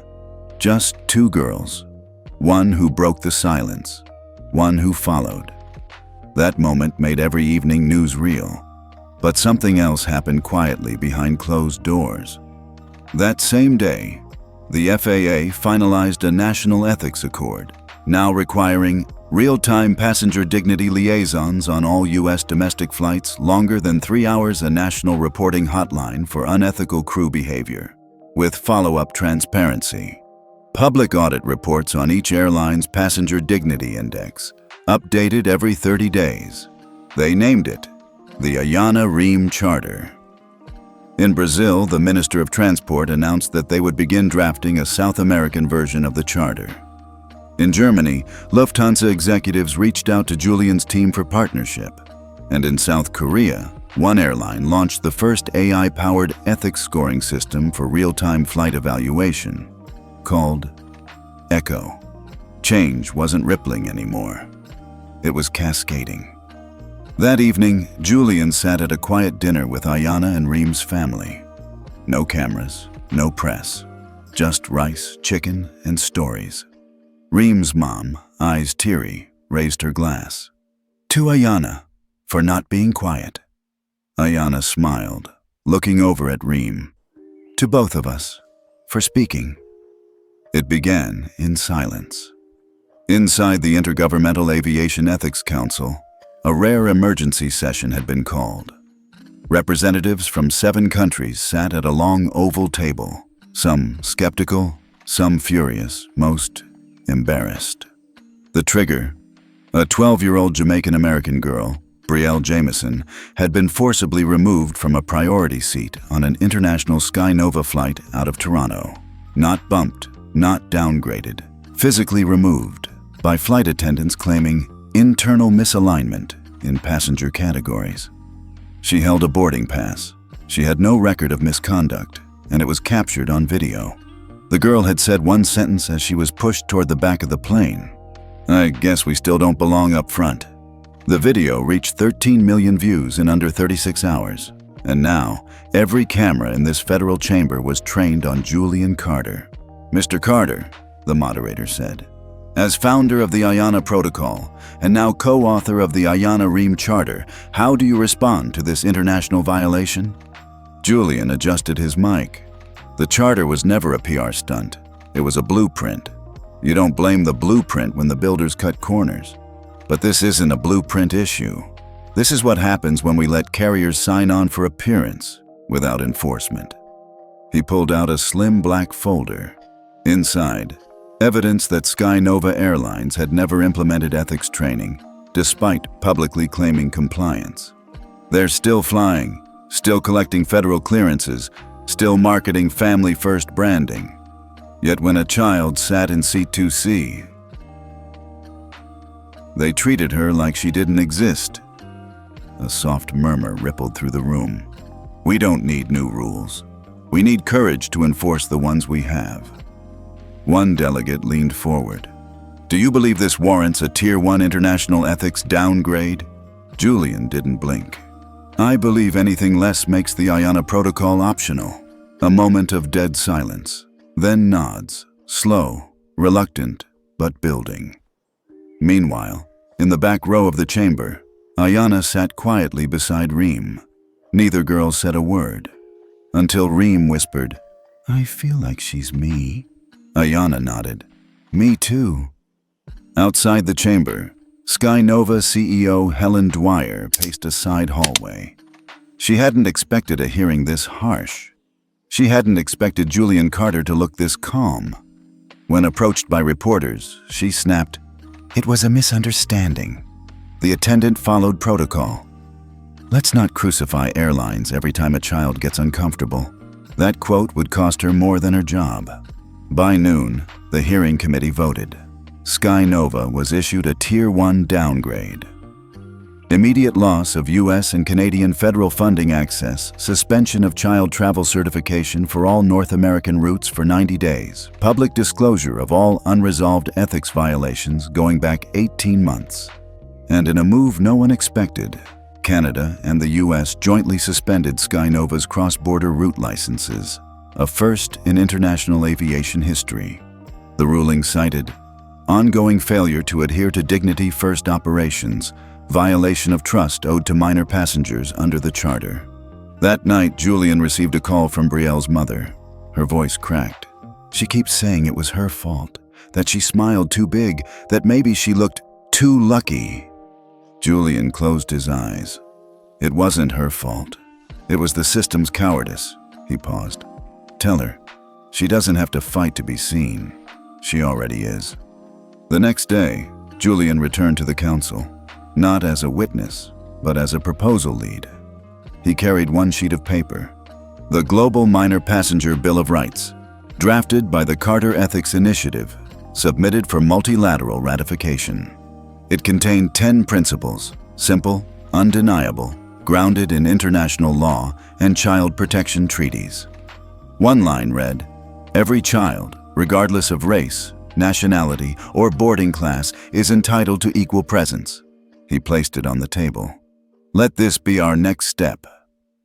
Just two girls. One who broke the silence, one who followed. That moment made every evening news real. But something else happened quietly behind closed doors. That same day, the FAA finalized a national ethics accord, now requiring real-time passenger dignity liaisons on all U.S. domestic flights longer than 3 hours, a national reporting hotline for unethical crew behavior, with follow-up transparency. Public audit reports on each airline's passenger dignity index, updated every 30 days. They named it the Ayanna Reem Charter. In Brazil, the Minister of Transport announced that they would begin drafting a South American version of the charter. In Germany, Lufthansa executives reached out to Julian's team for partnership. And in South Korea, one airline launched the first AI-powered ethics scoring system for real-time flight evaluation, called Echo. Change wasn't rippling anymore. It was cascading. That evening, Julian sat at a quiet dinner with Ayanna and Reem's family. No cameras, no press, just rice, chicken, and stories. Reem's mom, eyes teary, raised her glass. "To Ayanna, for not being quiet." Ayanna smiled, looking over at Reem. "To both of us, for speaking." It began in silence. Inside the Intergovernmental Aviation Ethics Council, a rare emergency session had been called. Representatives from 7 countries sat at a long oval table, some skeptical, some furious, most embarrassed. The trigger, a 12-year-old Jamaican-American girl, Brielle Jameson, had been forcibly removed from a priority seat on an international Skynova flight out of Toronto. Not bumped, not downgraded, physically removed, by flight attendants claiming internal misalignment in passenger categories. She held a boarding pass. She had no record of misconduct, and it was captured on video. The girl had said one sentence as she was pushed toward the back of the plane. "I guess we still don't belong up front." The video reached 13 million views in under 36 hours, and now every camera in this federal chamber was trained on Julian Carter. "Mr. Carter," the moderator said, As founder of the Ayanna Protocol, and now co-author of the Ayanna Ream Charter, how do you respond to this international violation? Julian adjusted his mic. The charter was never a PR stunt. It was a blueprint. You don't blame the blueprint when the builders cut corners. But this isn't a blueprint issue. This is what happens when we let carriers sign on for appearance without enforcement. He pulled out a slim black folder. Inside, evidence that SkyNova Airlines had never implemented ethics training, despite publicly claiming compliance. They're still flying, still collecting federal clearances, still marketing family-first branding. Yet when a child sat in seat 2C, they treated her like she didn't exist. A soft murmur rippled through the room. We don't need new rules. We need courage to enforce the ones we have. One delegate leaned forward. Do you believe this warrants a Tier 1 international ethics downgrade? Julian didn't blink. I believe anything less makes the Ayanna Protocol optional. A moment of dead silence, then nods, slow, reluctant, but building. Meanwhile, in the back row of the chamber, Ayanna sat quietly beside Ream. Neither girl said a word, until Ream whispered, I feel like she's me. Ayanna nodded. Me too. Outside the chamber, SkyNova CEO Helen Dwyer paced a side hallway. She hadn't expected a hearing this harsh. She hadn't expected Julian Carter to look this calm. When approached by reporters, she snapped, It was a misunderstanding. The attendant followed protocol. Let's not crucify airlines every time a child gets uncomfortable. That quote would cost her more than her job. By noon, the hearing committee voted. SkyNova was issued a Tier 1 downgrade. Immediate loss of U.S. and Canadian federal funding access, suspension of child travel certification for all North American routes for 90 days, public disclosure of all unresolved ethics violations going back 18 months. And in a move no one expected, Canada and the U.S. jointly suspended SkyNova's cross-border route licenses, a first in international aviation history. The ruling cited ongoing failure to adhere to dignity-first operations, violation of trust owed to minor passengers under the charter. That night, Julian received a call from Brielle's mother. Her voice cracked. She keeps saying it was her fault, that she smiled too big, that maybe she looked too lucky. Julian closed his eyes. It wasn't her fault. It was the system's cowardice. He paused. Tell her. She doesn't have to fight to be seen. She already is. The next day, Julian returned to the council, not as a witness, but as a proposal lead. He carried one sheet of paper, the Global Minor Passenger Bill of Rights, drafted by the Carter Ethics Initiative, submitted for multilateral ratification. It contained 10 principles, simple, undeniable, grounded in international law and child protection treaties. One line read, every child, regardless of race, nationality, or boarding class, is entitled to equal presence. He placed it on the table. Let this be our next step.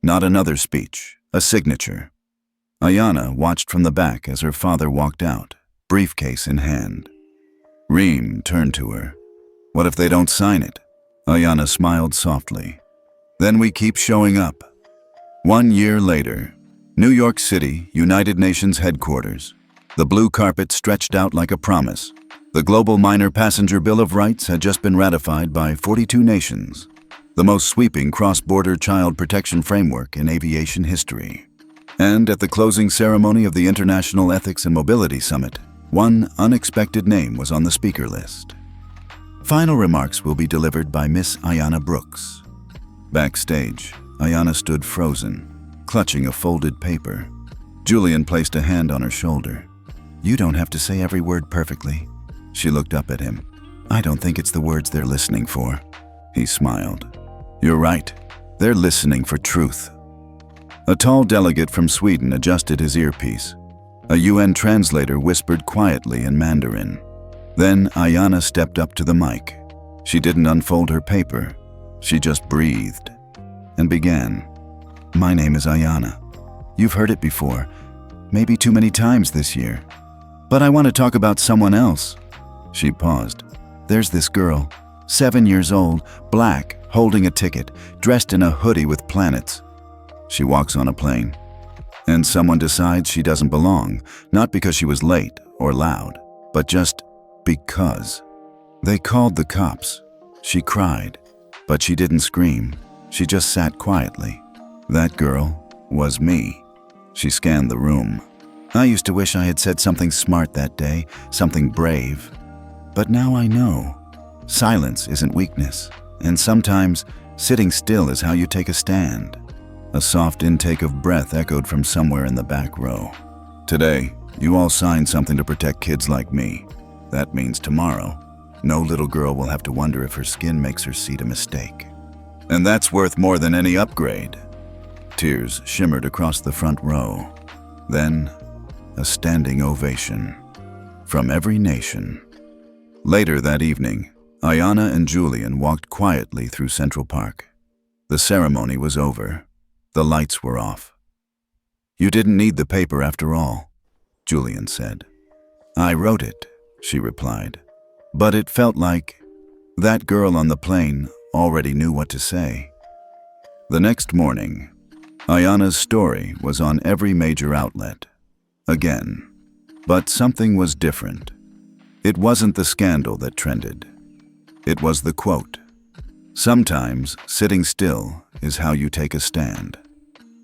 Not another speech, a signature. Ayanna watched from the back as her father walked out, briefcase in hand. Ream turned to her. What if they don't sign it? Ayanna smiled softly. Then we keep showing up. 1 year later, New York City, United Nations headquarters. The blue carpet stretched out like a promise. The Global Minor Passenger Bill of Rights had just been ratified by 42 nations, the most sweeping cross-border child protection framework in aviation history. And at the closing ceremony of the International Ethics and Mobility Summit, one unexpected name was on the speaker list. Final remarks will be delivered by Miss Ayanna Brooks. Backstage, Ayanna stood frozen, clutching a folded paper. Julian placed a hand on her shoulder. You don't have to say every word perfectly. She looked up at him. I don't think it's the words they're listening for. He smiled. You're right. They're listening for truth. A tall delegate from Sweden adjusted his earpiece. A UN translator whispered quietly in Mandarin. Then Ayanna stepped up to the mic. She didn't unfold her paper. She just breathed and began. My name is Ayanna. You've heard it before, maybe too many times this year. But I want to talk about someone else. She paused. There's this girl, 7 years old, black, holding a ticket, dressed in a hoodie with planets. She walks on a plane. And someone decides she doesn't belong, not because she was late or loud, but just because. They called the cops. She cried, but she didn't scream. She just sat quietly. That girl was me. She scanned the room. I used to wish I had said something smart that day, something brave. But now I know. Silence isn't weakness, and sometimes sitting still is how you take a stand. A soft intake of breath echoed from somewhere in the back row. Today, you all signed something to protect kids like me. That means tomorrow, no little girl will have to wonder if her skin makes her see a mistake. And that's worth more than any upgrade. Tears shimmered across the front row. Then, a standing ovation. From every nation. Later that evening, Ayanna and Julian walked quietly through Central Park. The ceremony was over. The lights were off. You didn't need the paper after all, Julian said. I wrote it, she replied. But it felt like that girl on the plane already knew what to say. The next morning, Ayanna's story was on every major outlet. Again. But something was different. It wasn't the scandal that trended. It was the quote. Sometimes sitting still is how you take a stand.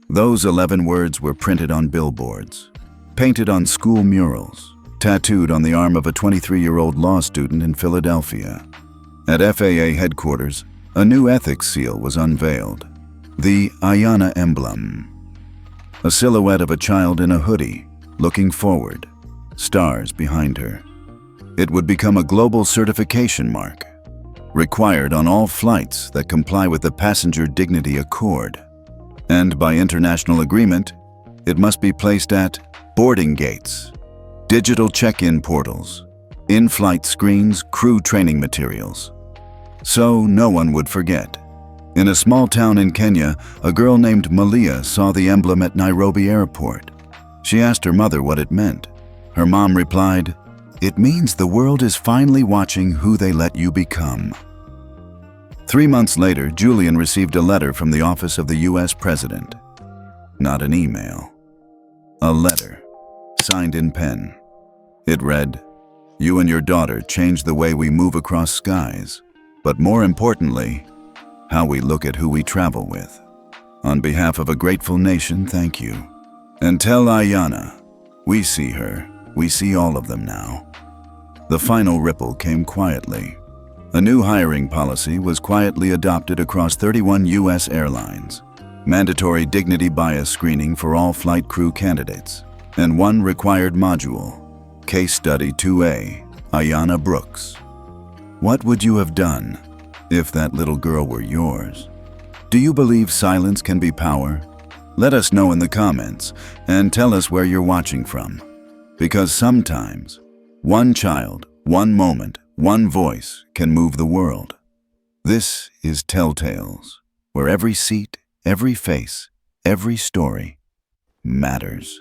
Those 11 words were printed on billboards, painted on school murals, tattooed on the arm of a 23-year-old law student in Philadelphia. At FAA headquarters, a new ethics seal was unveiled, the Ayanna emblem. A silhouette of a child in a hoodie, looking forward, stars behind her. It would become a global certification mark, required on all flights that comply with the Passenger Dignity Accord. And by international agreement, it must be placed at boarding gates, digital check-in portals, in-flight screens, crew training materials. So no one would forget. In a small town in Kenya, a girl named Malia saw the emblem at Nairobi airport. She asked her mother what it meant. Her mom replied, "It means the world is finally watching who they let you become." 3 months later, Julian received a letter from the office of the U.S. President. Not an email. A letter, signed in pen. It read, "You and your daughter changed the way we move across skies, but more importantly, how we look at who we travel with. On behalf of a grateful nation, thank you. And tell Ayanna, we see her, we see all of them now." The final ripple came quietly. A new hiring policy was quietly adopted across 31 U.S. airlines, mandatory dignity bias screening for all flight crew candidates, and one required module, Case Study 2A, Ayanna Brooks. What would you have done if that little girl were yours? Do you believe silence can be power? Let us know in the comments and tell us where you're watching from. Because sometimes, one child, one moment, one voice can move the world. This is Telltales, where every seat, every face, every story matters.